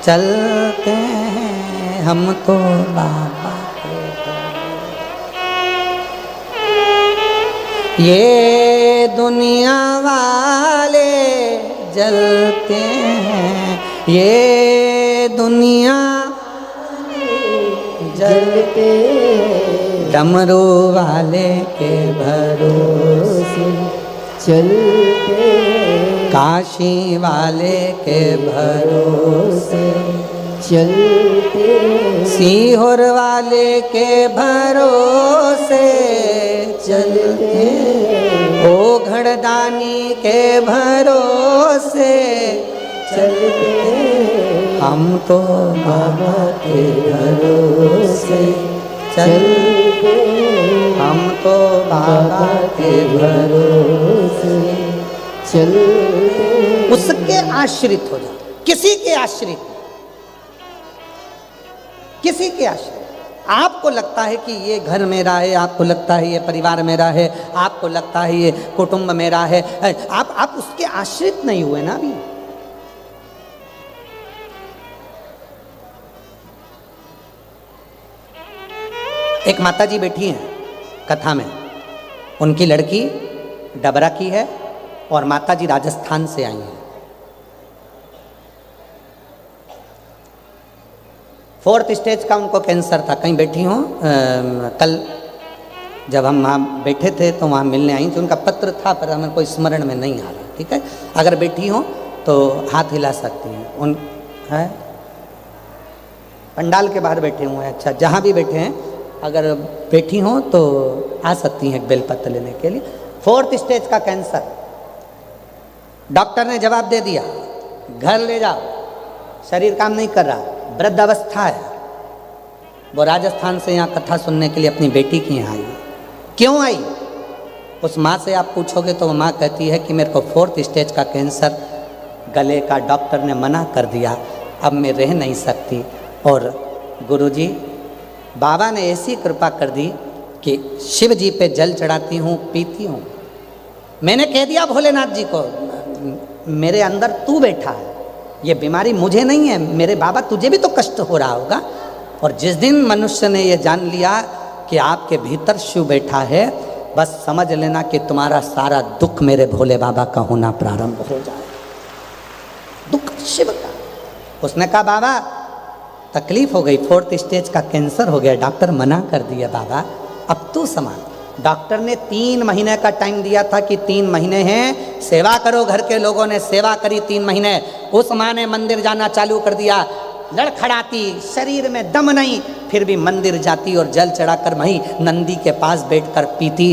[SPEAKER 1] चलते हैं, हम तो बाबा के। ये दुनिया वाले जलते हैं, ये दुनिया जलते हैं, डमरू वाले के भरोसे
[SPEAKER 2] चलते,
[SPEAKER 1] काशी वाले के भरोसे
[SPEAKER 2] चलते,
[SPEAKER 1] सीहोर वाले के भरोसे
[SPEAKER 2] चलते,
[SPEAKER 1] ओ घड़दानी के भरोसे
[SPEAKER 2] चलते,
[SPEAKER 1] हम तो
[SPEAKER 2] बाबा के भरोसे
[SPEAKER 1] चलते, हम तो बाबा के
[SPEAKER 2] भरोसे चलते।
[SPEAKER 1] उसके आश्रित हो जाओ, किसी के आश्रित, किसी के आश्रित। आपको लगता है कि ये घर मेरा है, आपको लगता है ये परिवार मेरा है, आपको लगता है ये कुटुंब मेरा है, आप उसके आश्रित नहीं हुए ना अभी। एक माता जी बैठी हैं कथा में, उनकी लड़की डबरा की है और माता जी राजस्थान से आई हैं। 4th स्टेज का उनको कैंसर था। कहीं बैठी हूँ, कल जब हम वहाँ बैठे थे तो वहाँ मिलने आई थी, उनका पत्र था पर हमें कोई स्मरण में नहीं आ रहा। ठीक है, अगर बैठी हो तो हाथ हिला सकती हैं। उन है पंडाल के बाहर बैठे हुए हैं, अच्छा जहाँ भी बैठे हैं अगर बैठी हो तो आ सकती हैं बेलपत्र लेने के लिए। 4th स्टेज का कैंसर, डॉक्टर ने जवाब दे दिया घर ले जाओ, शरीर काम नहीं कर रहा, वृद्ध अवस्था है। वो राजस्थान से यहाँ कथा सुनने के लिए अपनी बेटी के यहाँ आई। क्यों आई? उस माँ से आप पूछोगे तो वो माँ कहती है कि मेरे को 4th स्टेज का कैंसर, गले का डॉक्टर ने मना कर दिया, अब मैं रह नहीं सकती। और गुरुजी बाबा ने ऐसी कृपा कर दी कि शिव जी पे जल चढ़ाती हूँ, पीती हूँ। मैंने कह दिया भोलेनाथ जी को, मेरे अंदर तू बैठा है, ये बीमारी मुझे नहीं है, मेरे बाबा तुझे भी तो कष्ट हो रहा होगा। और जिस दिन मनुष्य ने ये जान लिया कि आपके भीतर शिव बैठा है, बस समझ लेना कि तुम्हारा सारा दुख मेरे भोले बाबा का होना प्रारंभ हो जाए। दुख शिव का। उसने कहा बाबा तकलीफ हो गई, 4th स्टेज का कैंसर हो गया, डॉक्टर मना कर दिया बाबा, अब तू संभाल। डॉक्टर ने 3 महीने का टाइम दिया था कि 3 महीने हैं, सेवा करो। घर के लोगों ने सेवा करी 3 महीने। उस माँ ने मंदिर जाना चालू कर दिया, लड़खड़ाती, शरीर में दम नहीं, फिर भी मंदिर जाती और जल चढ़ाकर वहीं नंदी के पास बैठकर पीती।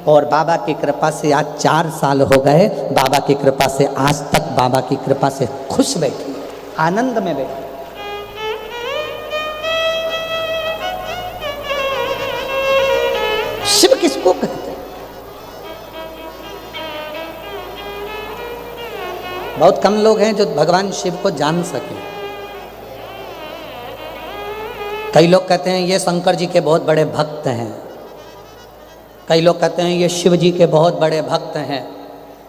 [SPEAKER 1] और बाबा की कृपा से आज 4 साल हो गए, बाबा की कृपा से आज तक बाबा की कृपा से खुश बैठी, आनंद में बैठी। शिव किसको कहते हैं? बहुत कम लोग हैं जो भगवान शिव को जान सके। कई लोग कहते हैं ये शंकर जी के बहुत बड़े भक्त हैं, कई लोग कहते हैं ये शिव जी के बहुत बड़े भक्त हैं।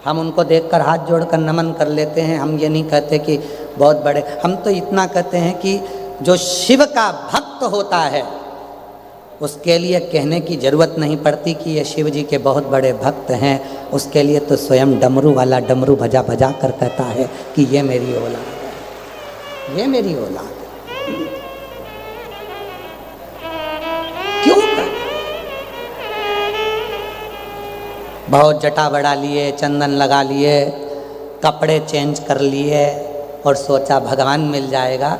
[SPEAKER 1] हम उनको देखकर हाथ जोड़कर नमन कर लेते हैं। हम ये नहीं कहते कि बहुत बड़े, हम तो इतना कहते हैं कि जो शिव का भक्त होता है उसके लिए कहने की ज़रूरत नहीं पड़ती कि ये शिव जी के बहुत बड़े भक्त हैं। उसके लिए तो स्वयं डमरू वाला डमरू बजा बजा कर कहता है कि ये मेरी औलाद है, ये मेरी औलाद है। क्यों? बहुत जटा बढ़ा लिए, चंदन लगा लिए, कपड़े चेंज कर लिए और सोचा भगवान मिल जाएगा।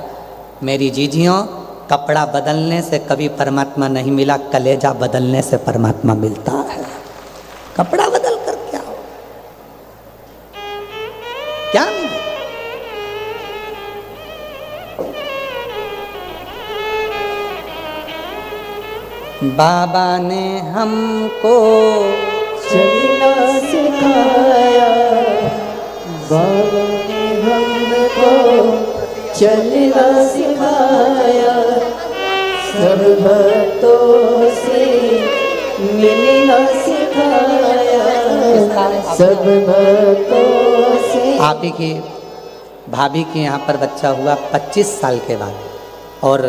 [SPEAKER 1] मेरी जीजियों, कपड़ा बदलने से कभी परमात्मा नहीं मिला, कलेजा बदलने से परमात्मा मिलता है। कपड़ा बदल कर क्या हो, क्या मिले? बाबा ने हमको
[SPEAKER 2] चलना सिखाया, बाबा ने हमको चलना सिखाया, सब भक्तों से मिलना सिखाया, सब भक्तों से।
[SPEAKER 1] आप ही की भाभी के यहाँ पर बच्चा हुआ 25 साल के बाद, और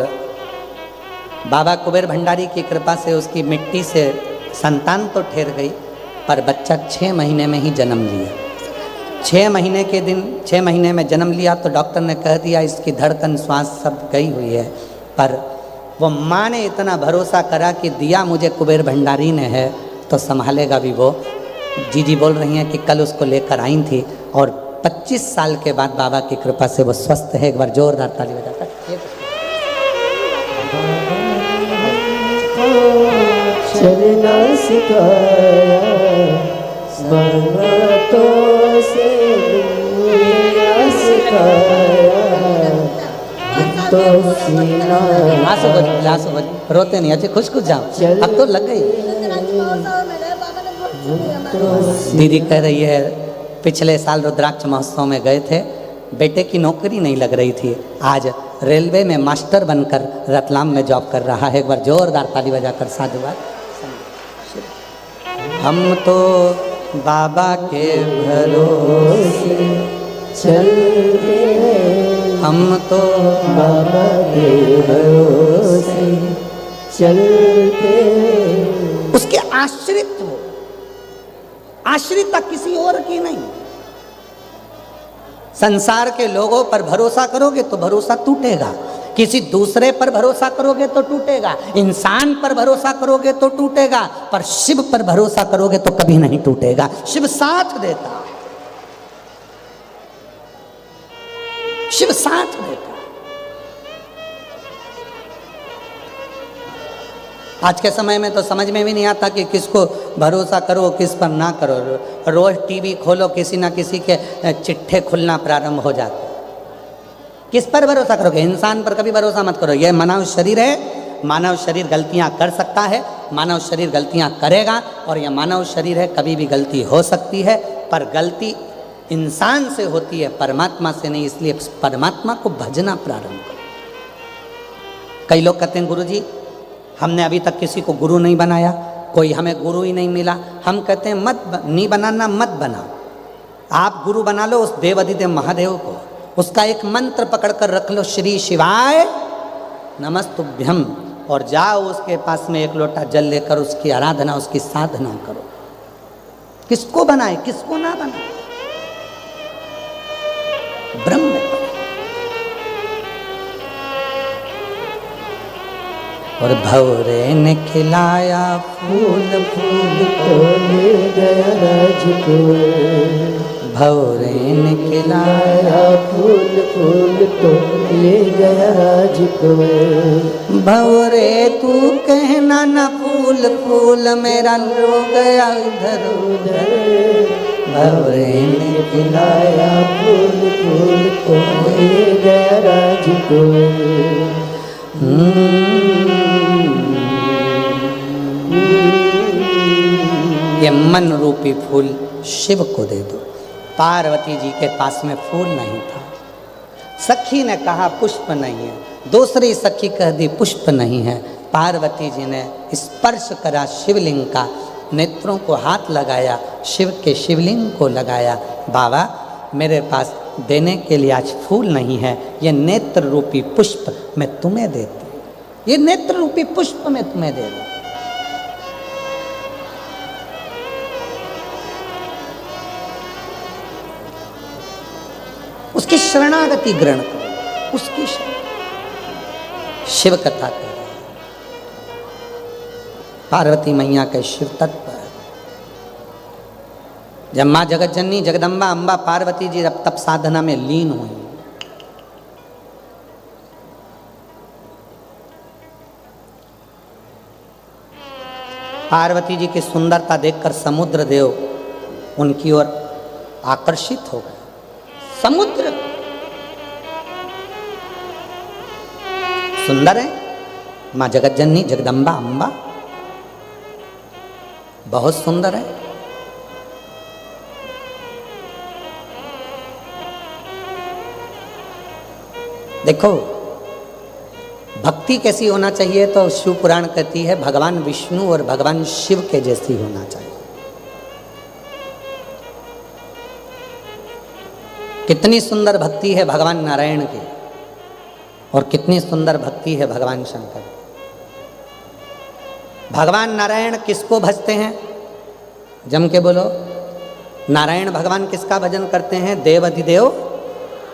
[SPEAKER 1] बाबा कुबेर भंडारी की कृपा से उसकी मिट्टी से संतान तो ठहर गई, पर बच्चा 6 महीने में ही जन्म लिया। 6 महीने के दिन, 6 महीने में जन्म लिया तो डॉक्टर ने कह दिया इसकी धड़कन, श्वास सब गई हुई है। पर वो माँ ने इतना भरोसा करा कि दिया मुझे कुबेर भंडारी ने है तो संभालेगा भी वो। जीजी बोल रही हैं कि कल उसको लेकर आई थी और 25 साल के बाद बाबा की कृपा से वो स्वस्थ है। एक बार जोरदार ताली बजाकर।
[SPEAKER 2] चलना सिखाया बातों से मिलना सिखाया तो सीना।
[SPEAKER 1] आंसू बच रोते नहीं, अच्छे खुश जाओ, अब तो लग गई। दीदी कह रही है पिछले साल रुद्राक्ष महोत्सव में गए थे, बेटे की नौकरी नहीं लग रही थी, आज रेलवे में मास्टर बनकर रतलाम में जॉब कर रहा है। एक बार जोरदार ताली बजाकर साधुवाद। हम तो बाबा के भरोसे
[SPEAKER 2] चलते हैं,
[SPEAKER 1] हम तो
[SPEAKER 2] बाबा के भरोसे चलते हैं।
[SPEAKER 1] उसके आश्रित हो, आश्रितता किसी और की नहीं। संसार के लोगों पर भरोसा करोगे तो भरोसा टूटेगा, किसी दूसरे पर भरोसा करोगे तो टूटेगा, इंसान पर भरोसा करोगे तो टूटेगा, पर शिव पर भरोसा करोगे तो कभी नहीं टूटेगा। शिव साथ देता है, शिव साथ देता है। आज के समय में तो समझ में भी नहीं आता कि किसको भरोसा करो किस पर ना करो। रोज टीवी खोलो किसी ना किसी के चिट्ठे खुलना प्रारंभ हो जाते। किस पर भरोसा करोगे? इंसान पर कभी भरोसा मत करो। यह मानव शरीर है, मानव शरीर गलतियां कर सकता है, मानव शरीर गलतियां करेगा, और यह मानव शरीर है, कभी भी गलती हो सकती है, पर गलती इंसान से होती है, परमात्मा से नहीं। इसलिए परमात्मा को भजना प्रारंभ करो। कई लोग कहते हैं गुरुजी हमने अभी तक किसी को गुरु नहीं बनाया, कोई हमें गुरु ही नहीं मिला। हम कहते हैं नहीं बनाना, मत बनाओ। आप गुरु बना लो उस देवाधिदेव महादेव को, उसका एक मंत्र पकड़कर रख लो, श्री शिवाय नमस्तुभ्यम, और जाओ उसके पास में एक लोटा जल लेकर उसकी आराधना, उसकी साधना करो। किसको बनाए किसको ना बनाए, ब्रह्म। और भंवरे ने खिलाया फूल फूल
[SPEAKER 2] तो ले गया राजकुमार,
[SPEAKER 1] भंवरे ने खिलाया
[SPEAKER 2] फूल फूल तो ले गया राजकुमार।
[SPEAKER 1] भंवरे तू कहना न फूल फूल मेरा रो गया इधर उधर, भंवरे ने
[SPEAKER 2] खिलाया फूल फूल तो ले गया राजकुमार।
[SPEAKER 1] ये मन रूपी फूल शिव को दे दो। पार्वती जी के पास में फूल नहीं था, सखी ने कहा पुष्प नहीं है, दूसरी सखी कह दी पुष्प नहीं है। पार्वती जी ने स्पर्श करा शिवलिंग का, नेत्रों को हाथ लगाया, शिव के शिवलिंग को लगाया। बाबा मेरे पास देने के लिए आज फूल नहीं है, ये नेत्र रूपी पुष्प मैं तुम्हें देती हूँ, ये नेत्र रूपी पुष्प मैं तुम्हें दे दूँ। उसकी शरणागति ग्रहण करो, उसकी शिव कथा कह रहे हैं। पार्वती मैया के शिव तत्व है। जब माँ जगत जननी जगदम्बा अम्बा पार्वती जी जब तप साधना में लीन हुई, पार्वती जी की सुंदरता देखकर समुद्र देव उनकी ओर आकर्षित हो गए। समुद्र सुंदर है, माँ जगत जननी जगदम्बा अम्बा बहुत सुंदर है। देखो भक्ति कैसी होना चाहिए, तो शिव पुराण कहती है भगवान विष्णु और भगवान शिव के जैसी होना चाहिए। कितनी सुंदर भक्ति है भगवान नारायण की, और कितनी सुंदर भक्ति है भगवान शंकर। भगवान नारायण किसको भजते हैं? जम के बोलो। नारायण भगवान किसका भजन करते हैं? देव अधिदेव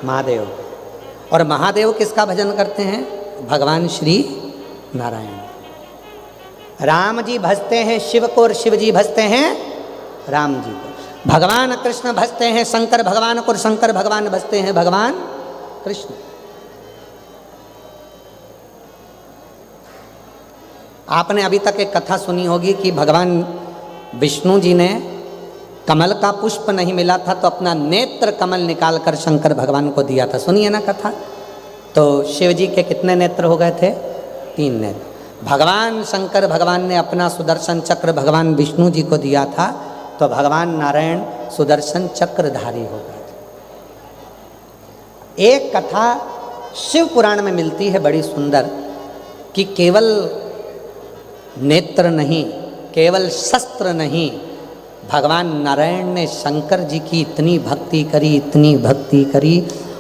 [SPEAKER 1] महादेव। और महादेव किसका भजन करते हैं? भगवान श्री नारायण। राम जी भजते हैं शिव को और शिव जी भजते हैं राम जी को। भगवान कृष्ण भजते हैं शंकर भगवान को और शंकर भगवान भजते हैं भगवान कृष्ण। आपने अभी तक एक कथा सुनी होगी कि भगवान विष्णु जी ने कमल का पुष्प नहीं मिला था तो अपना नेत्र कमल निकालकर शंकर भगवान को दिया था। सुनिए ना कथा। तो शिव जी के कितने नेत्र हो गए थे? 3 नेत्र। भगवान शंकर भगवान ने अपना सुदर्शन चक्र भगवान विष्णु जी को दिया था तो भगवान नारायण सुदर्शन चक्रधारी हो गए थे। एक कथा शिव पुराण में मिलती है बड़ी सुंदर कि केवल नेत्र नहीं, केवल शस्त्र नहीं, भगवान नारायण ने शंकर जी की इतनी भक्ति करी, इतनी भक्ति करी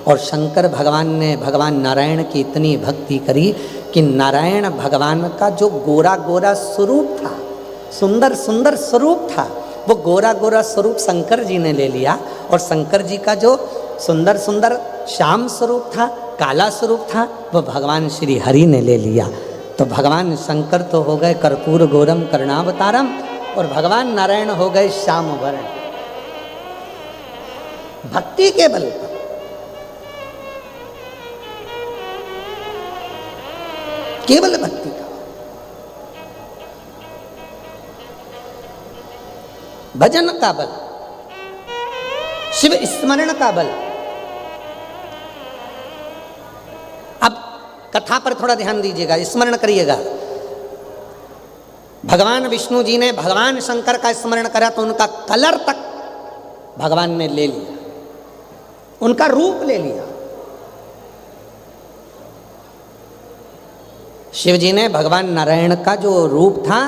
[SPEAKER 1] और शंकर भगवान ने भगवान नारायण की इतनी भक्ति करी कि नारायण भगवान का जो गोरा गोरा स्वरूप था, सुंदर सुंदर स्वरूप था, वो गोरा गोरा स्वरूप शंकर जी ने ले लिया और शंकर जी का जो सुंदर सुंदर श्याम स्वरूप था, काला स्वरूप था, वो भगवान श्री हरि ने ले लिया। तो भगवान शंकर तो हो गए कर्पूर गौरम करुणावतारम और भगवान नारायण हो गए श्याम वर्ण। भक्ति के बल पर केवल भक्ति का, भजन का बल, शिव स्मरण का बल। अब कथा पर थोड़ा ध्यान दीजिएगा, स्मरण करिएगा। भगवान विष्णु जी ने भगवान शंकर का स्मरण करा तो उनका कलर तक भगवान ने ले लिया, उनका रूप ले लिया। शिव जी ने भगवान नारायण का जो रूप था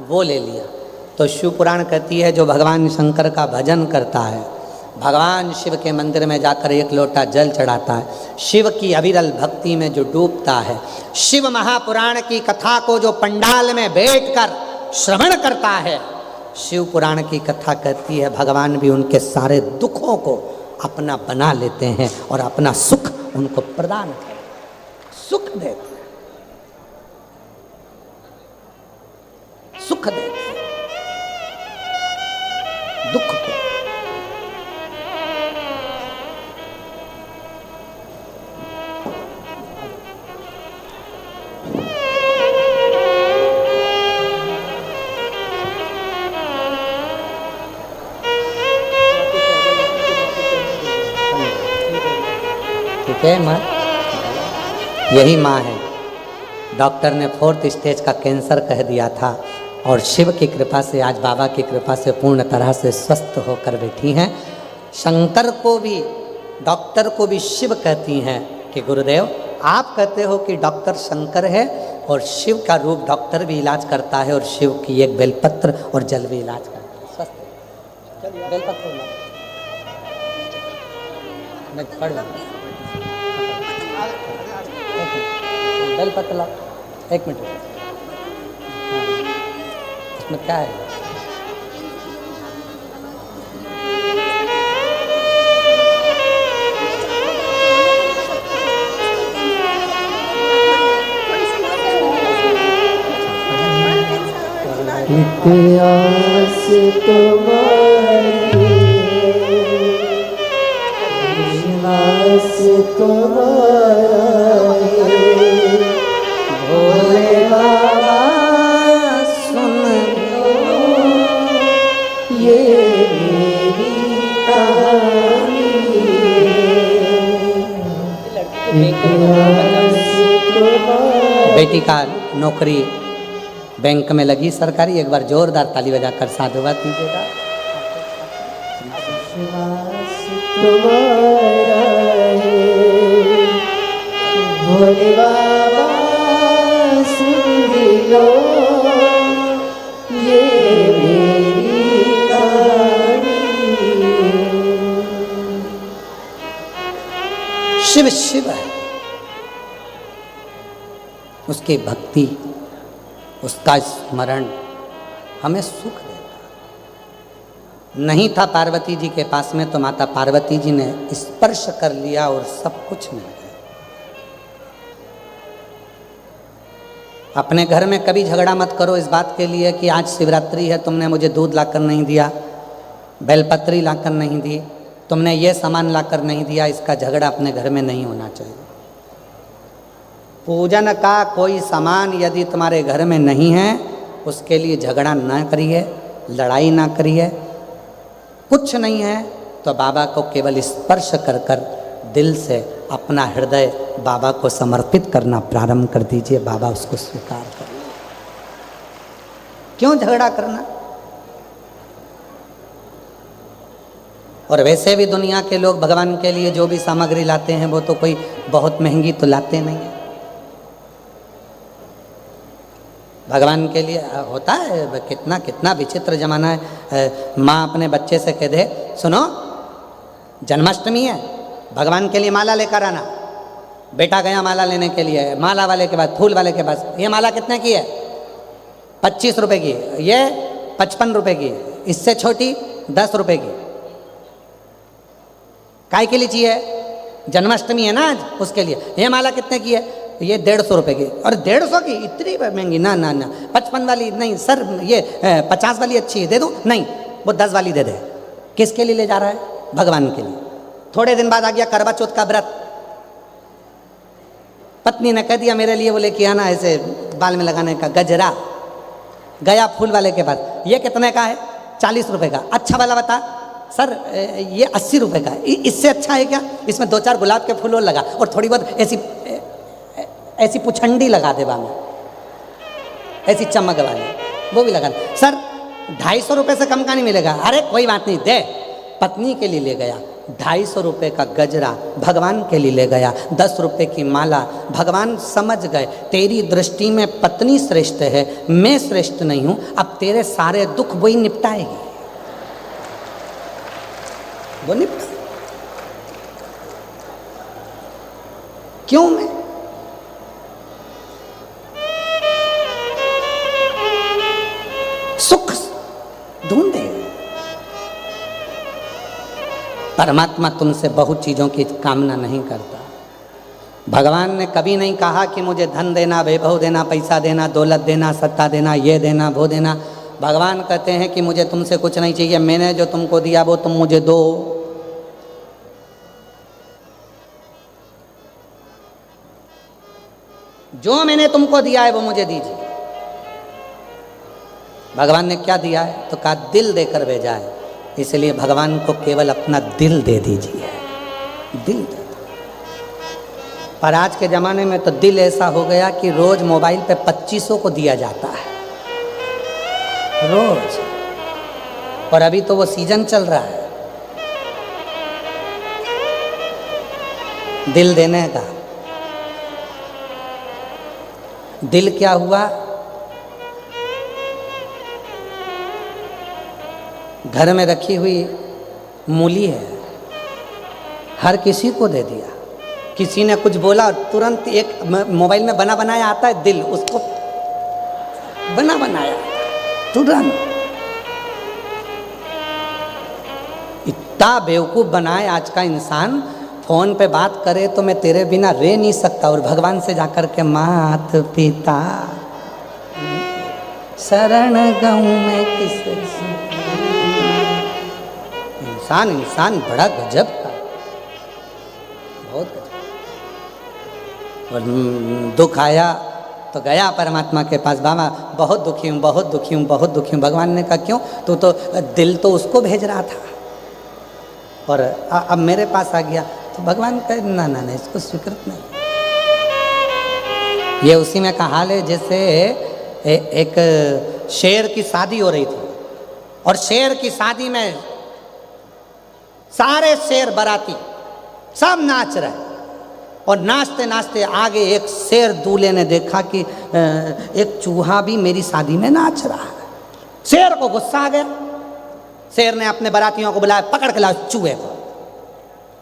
[SPEAKER 1] वो ले लिया। तो शिव पुराण कहती है जो भगवान शंकर का भजन करता है, भगवान शिव के मंदिर में जाकर 1 लोटा जल चढ़ाता है, शिव की अविरल भक्ति में जो डूबता है, शिव महापुराण की कथा को जो पंडाल में बैठकर श्रवण करता है, शिव पुराण की कथा कहती है भगवान भी उनके सारे दुखों को अपना बना लेते हैं और अपना सुख उनको प्रदान करते हैं, सुख देते हैं, सुख देते हैं, दुख को। ठीक है माँ, यही माँ है। डॉक्टर ने 4th स्टेज का कैंसर कह दिया था और शिव की कृपा से, आज बाबा की कृपा से पूर्ण तरह से स्वस्थ होकर बैठी हैं। शंकर को भी, डॉक्टर को भी शिव कहती हैं कि गुरुदेव आप कहते हो कि डॉक्टर शंकर है और शिव का रूप डॉक्टर भी इलाज करता है और शिव की एक बेलपत्र और जल भी इलाज करता है। स्वस्थ चलिए बेलपत्र मैं पढ़ बेलपत्र ला, 1 मिनट। इसमें क्या है?
[SPEAKER 2] इतिहास तुम्हारी, विश्वास तुम्हारा है, भोले बाबा सुन लो ये मेरी कहानी है।
[SPEAKER 1] बेटी का नौकरी बैंक में लगी सरकारी, एक बार जोरदार ताली बजाकर साधुवाद दीजिएगा।
[SPEAKER 2] विश्वास तुम्हारा है, भोले बाबा सुन लो ये मेरी कहानी है।
[SPEAKER 1] शिव शिव है, उसकी भक्ति, उसका स्मरण हमें सुख देता। नहीं था पार्वती जी के पास में तो माता पार्वती जी ने स्पर्श कर लिया और सब कुछ मिल गया। अपने घर में कभी झगड़ा मत करो इस बात के लिए कि आज शिवरात्रि है, तुमने मुझे दूध लाकर नहीं दिया, बेलपत्री लाकर नहीं दी, तुमने ये सामान लाकर नहीं दिया। इसका झगड़ा अपने घर में नहीं होना चाहिए। पूजन का कोई सामान यदि तुम्हारे घर में नहीं है, उसके लिए झगड़ा ना करिए, लड़ाई ना करिए। कुछ नहीं है तो बाबा को केवल स्पर्श कर कर दिल से अपना हृदय बाबा को समर्पित करना प्रारंभ कर दीजिए। बाबा उसको स्वीकार करिए। क्यों झगड़ा करना? और वैसे भी दुनिया के लोग भगवान के लिए जो भी सामग्री लाते हैं वो तो कोई बहुत महंगी तो लाते नहीं है। भगवान के लिए होता है, कितना कितना विचित्र जमाना है। माँ अपने बच्चे से कह दे, सुनो जन्माष्टमी है, भगवान के लिए माला लेकर आना। बेटा गया माला लेने के लिए, माला वाले के पास, फूल वाले के पास, ये माला कितने की है? 25 रुपए की, ये 55 रुपए की, इससे छोटी 10 रुपए की। काय के लिए चाहिए? जन्माष्टमी है ना आज, उसके लिए। ये माला कितने की है? ये 150 रुपए की। और 150 की इतनी महंगी? ना ना ना, 55 वाली नहीं सर, ये 50 वाली अच्छी है, दे दूँ? नहीं, वो 10 वाली दे दे। किसके लिए ले जा रहा है? भगवान के लिए। थोड़े दिन बाद आ गया करवा चौथ का व्रत, पत्नी ने कह दिया मेरे लिए वो लेके आना ऐसे बाल में लगाने का गजरा। गया फूल वाले के पास, ये कितने का है? 40 रुपए का। अच्छा वाला बता सर, ये 80 रुपए का है। इससे अच्छा है क्या? इसमें 2-4 गुलाब के फूल और लगा, और थोड़ी बहुत ऐसी पुछंडी लगा दे बामे, ऐसी चमक वाली, वो भी लगा दे। सर 250 रुपये से कम का नहीं मिलेगा। अरे कोई बात नहीं, दे। पत्नी के लिए ले गया 250 रुपये का गजरा, भगवान के लिए ले गया 10 रुपये की माला। भगवान समझ गए तेरी दृष्टि में पत्नी श्रेष्ठ है, मैं श्रेष्ठ नहीं हूँ, अब तेरे सारे दुख वही निपटाएगी, वो निपटा। क्यों? मैं सुख ढूंढे। परमात्मा तुमसे बहुत चीजों की कामना नहीं करता। भगवान ने कभी नहीं कहा कि मुझे धन देना, वैभव देना, पैसा देना, दौलत देना, सत्ता देना, ये देना, वो देना। भगवान कहते हैं कि मुझे तुमसे कुछ नहीं चाहिए, मैंने जो तुमको दिया वो तुम मुझे दो। जो मैंने तुमको दिया है वो मुझे दीजिए। भगवान ने क्या दिया है? तो कहा दिल देकर भेजा है, इसलिए भगवान को केवल अपना दिल दे दीजिए। दिल दे। पर आज के ज़माने में तो दिल ऐसा हो गया कि रोज मोबाइल पे 2500 को दिया जाता है, रोज। और अभी तो वो सीजन चल रहा है दिल देने का। दिल क्या हुआ? घर में रखी हुई मूली है, हर किसी को दे दिया। किसी ने कुछ बोला, तुरंत एक मोबाइल में बना बनाया आता है दिल, उसको बना बनाया तुरंत। इतना बेवकूफ़ बनाए आज का इंसान। फ़ोन पे बात करे तो मैं तेरे बिना रह नहीं सकता, और भगवान से जाकर के मात पिता शरण गऊं मैं किसे। इंसान बड़ा गजब का, बहुत गजब। और दुख आया तो गया परमात्मा के पास, बाबा बहुत दुखी हूँ, बहुत दुखी हूँ, बहुत दुखी हूँ। भगवान ने कहा क्यों? तू तो दिल तो उसको भेज रहा था, और अब मेरे पास आ गया। तो भगवान कहे ना ना ना, इसको स्वीकृत नहीं। ये उसी में का हाल है जैसे एक शेर की शादी हो रही थी, और शेर की शादी में सारे शेर बाराती सब नाच रहे, और नाचते नाचते आगे एक शेर दूल्हे ने देखा कि एक चूहा भी मेरी शादी में नाच रहा है। शेर को गुस्सा आ गया। शेर ने अपने बारातियों को बुलाया, पकड़ के लाओ चूहे को।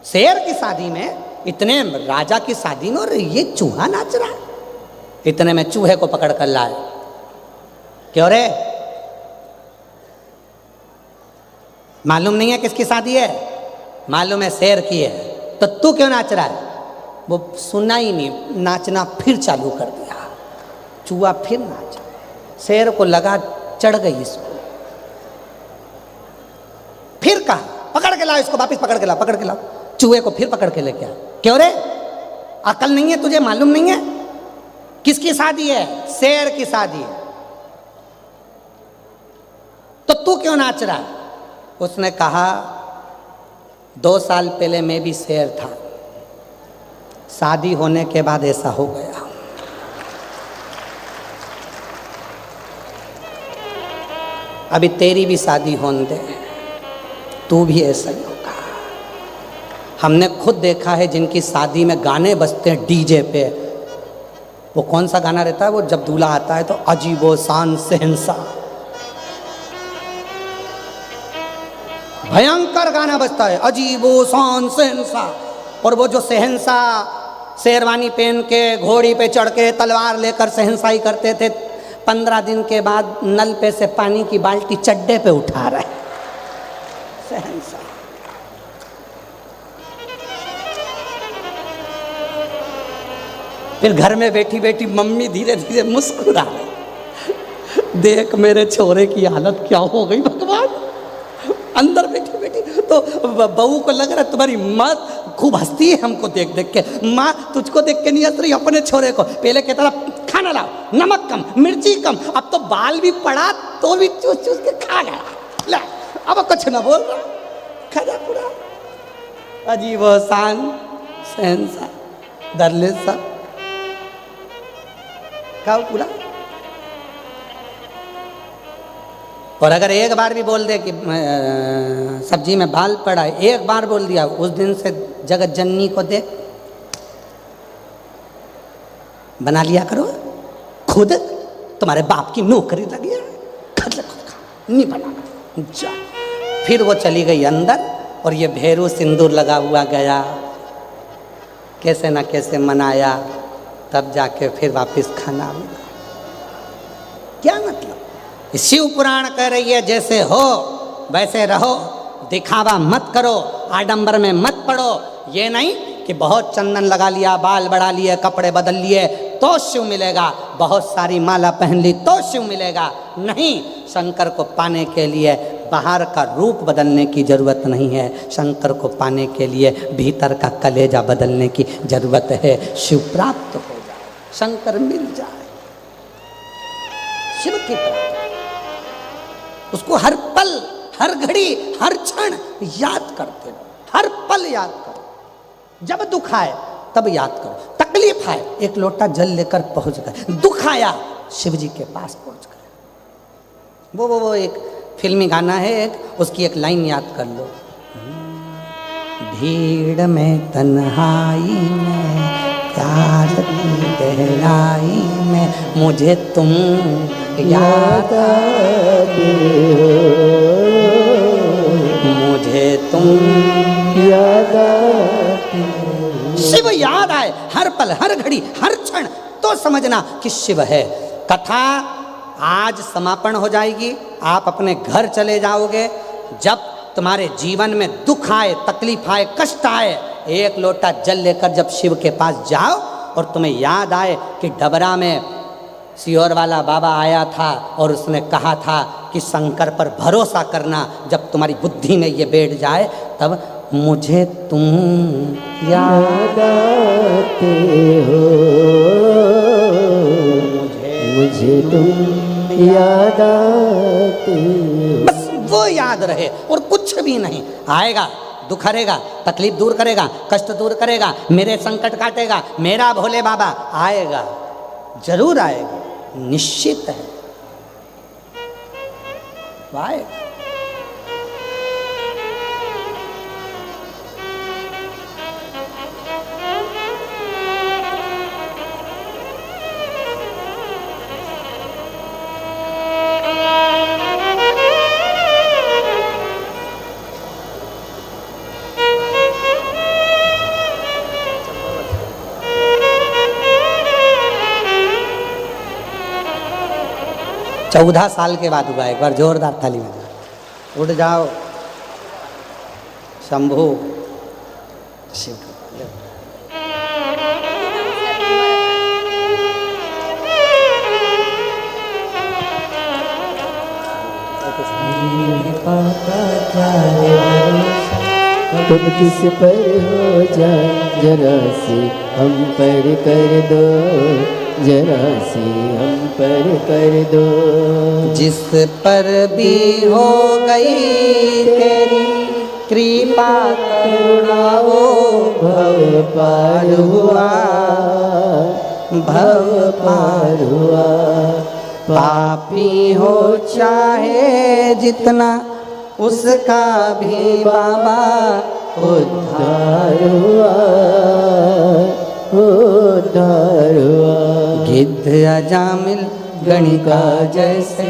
[SPEAKER 1] शेर की शादी में, इतने राजा की शादी में, और ये चूहा नाच रहा है। इतने में चूहे को पकड़ कर लाए। क्यों रे, मालूम नहीं है किसकी शादी है? मालूम है शेर की है। तो तू क्यों नाच रहा है? वो सुना ही नहीं, नाचना फिर चालू कर दिया। चूहा फिर नाचा। शेर को लगा चढ़ गई इसको, फिर कहा पकड़ के लाओ इसको, वापिस पकड़ के लाओ, पकड़ के लाओ। चूहे को फिर पकड़ के लेके आया। क्यों रे, अकल नहीं है तुझे, मालूम नहीं है किसकी शादी है? शेर की शादी है, तो तू क्यों नाच रहा? उसने कहा 2 साल पहले मैं भी शेर था, शादी होने के बाद ऐसा हो गया। अभी तेरी भी शादी होने दे, तू भी ऐसा ही होगा। हमने खुद देखा है जिनकी शादी में गाने बजते हैं डीजे पे, वो कौन सा गाना रहता है? वो जब दूल्हा आता है तो अजीबो शान शहंशाह, भयंकर गाना बजता है, अजीबो शान शहंशाह। और वो जो शहंशाह शेरवानी पहन के घोड़ी पे चढ़ के तलवार लेकर शहंशाही करते थे, 15 दिन के बाद नल पे से पानी की बाल्टी चड्डे पे उठा रहा है शहंशाह। फिर घर में बैठी बैठी मम्मी धीरे धीरे मुस्कुरा रही, देख मेरे छोरे की हालत क्या हो गई भगवान। अंदर बैठी बैठी तो बहू को लग रहा है तुम्हारी माँ खूब हंसती है हमको देख देख के। माँ तुझको देख के नहीं हंस रही, अपने छोरे को। पहले कहता था खाना लाओ, नमक कम, मिर्ची कम, अब तो बाल भी पड़ा तो भी चूस चूस के खा गया। ले अब कुछ ना बोल रहा, खा जा पूरा। अजीब शान शहंशाह दरले सा खाओ पूरा। और अगर एक बार भी बोल दे कि सब्जी में बाल पड़ा है, एक बार बोल दिया, उस दिन से जगत जननी को देख बना लिया करो खुद, तुम्हारे बाप की नौकरी लगी है, खुद खा, नहीं बनाना जा। फिर वो चली गई अंदर और ये भेरू सिंदूर लगा हुआ गया, कैसे ना कैसे मनाया, तब जाके फिर वापस खाना मिला। क्या मतलब? शिव पुराण कह रही है जैसे हो वैसे रहो, दिखावा मत करो, आडंबर में मत पड़ो। ये नहीं कि बहुत चंदन लगा लिया, बाल बढ़ा लिए, कपड़े बदल लिए तो शिव मिलेगा, बहुत सारी माला पहन ली तो शिव मिलेगा। नहीं, शंकर को पाने के लिए बाहर का रूप बदलने की जरूरत नहीं है, शंकर को पाने के लिए भीतर का कलेजा बदलने की जरूरत है। शिव प्राप्त हो जाए, शंकर मिल जाए, शिव की प्राप्ति, उसको हर पल, हर घड़ी, हर क्षण याद करते रहो, हर पल याद करो। जब दुख आए तब याद करो, तकलीफ आए एक लोटा जल लेकर पहुंच गए, दुख आया शिव जी के पास पहुंच गए। वो एक फिल्मी गाना है एक, उसकी एक लाइन याद कर लो। भीड़ में तन्हाई में प्यार की गहराई में मुझे तुम याद आते हो, मुझे तुम याद आते हो। शिव याद आए हर पल, हर घड़ी, हर क्षण, तो समझना कि शिव है। कथा आज समापन हो जाएगी, आप अपने घर चले जाओगे। जब तुम्हारे जीवन में दुख आए, तकलीफ आए, कष्ट आए, एक लोटा जल लेकर जब शिव के पास जाओ और तुम्हें याद आए कि डबरा में सियोर वाला बाबा आया था और उसने कहा था कि शंकर पर भरोसा करना, जब तुम्हारी बुद्धि में ये बैठ जाए तब मुझे तुम याद आते हो, मुझे तुम याद आते हो। बस वो याद रहे और कुछ भी नहीं। आएगा, दुख हरेगा, तकलीफ दूर करेगा, कष्ट दूर करेगा, मेरे संकट काटेगा, मेरा भोले बाबा आएगा, जरूर आएगा, निश्चित है आएगा। चौदह साल के बाद हुआ, एक बार जोरदार थाली में उठ जाओ शंभू शिव।
[SPEAKER 2] कृपा का जाए भरोसा, कब किस पर हो जाए जरा सी हम पर कर दो, जरा सी हम पर कर दो।
[SPEAKER 1] जिस पर भी हो गई तेरी कृपा करुणा वो
[SPEAKER 2] भव पार हुआ, भव पार हुआ।
[SPEAKER 1] पापी हो चाहे जितना उसका भी बाबा
[SPEAKER 2] उद्धार हुआ, उद्धार हुआ।
[SPEAKER 1] गिद्ध अजामिल गणिका जैसे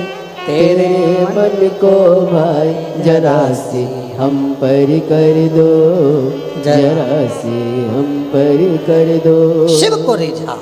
[SPEAKER 2] तेरे मन को भाई जरा सी हम पर कर दो, जरा सी हम पर कर दो।
[SPEAKER 1] शिव को रिझा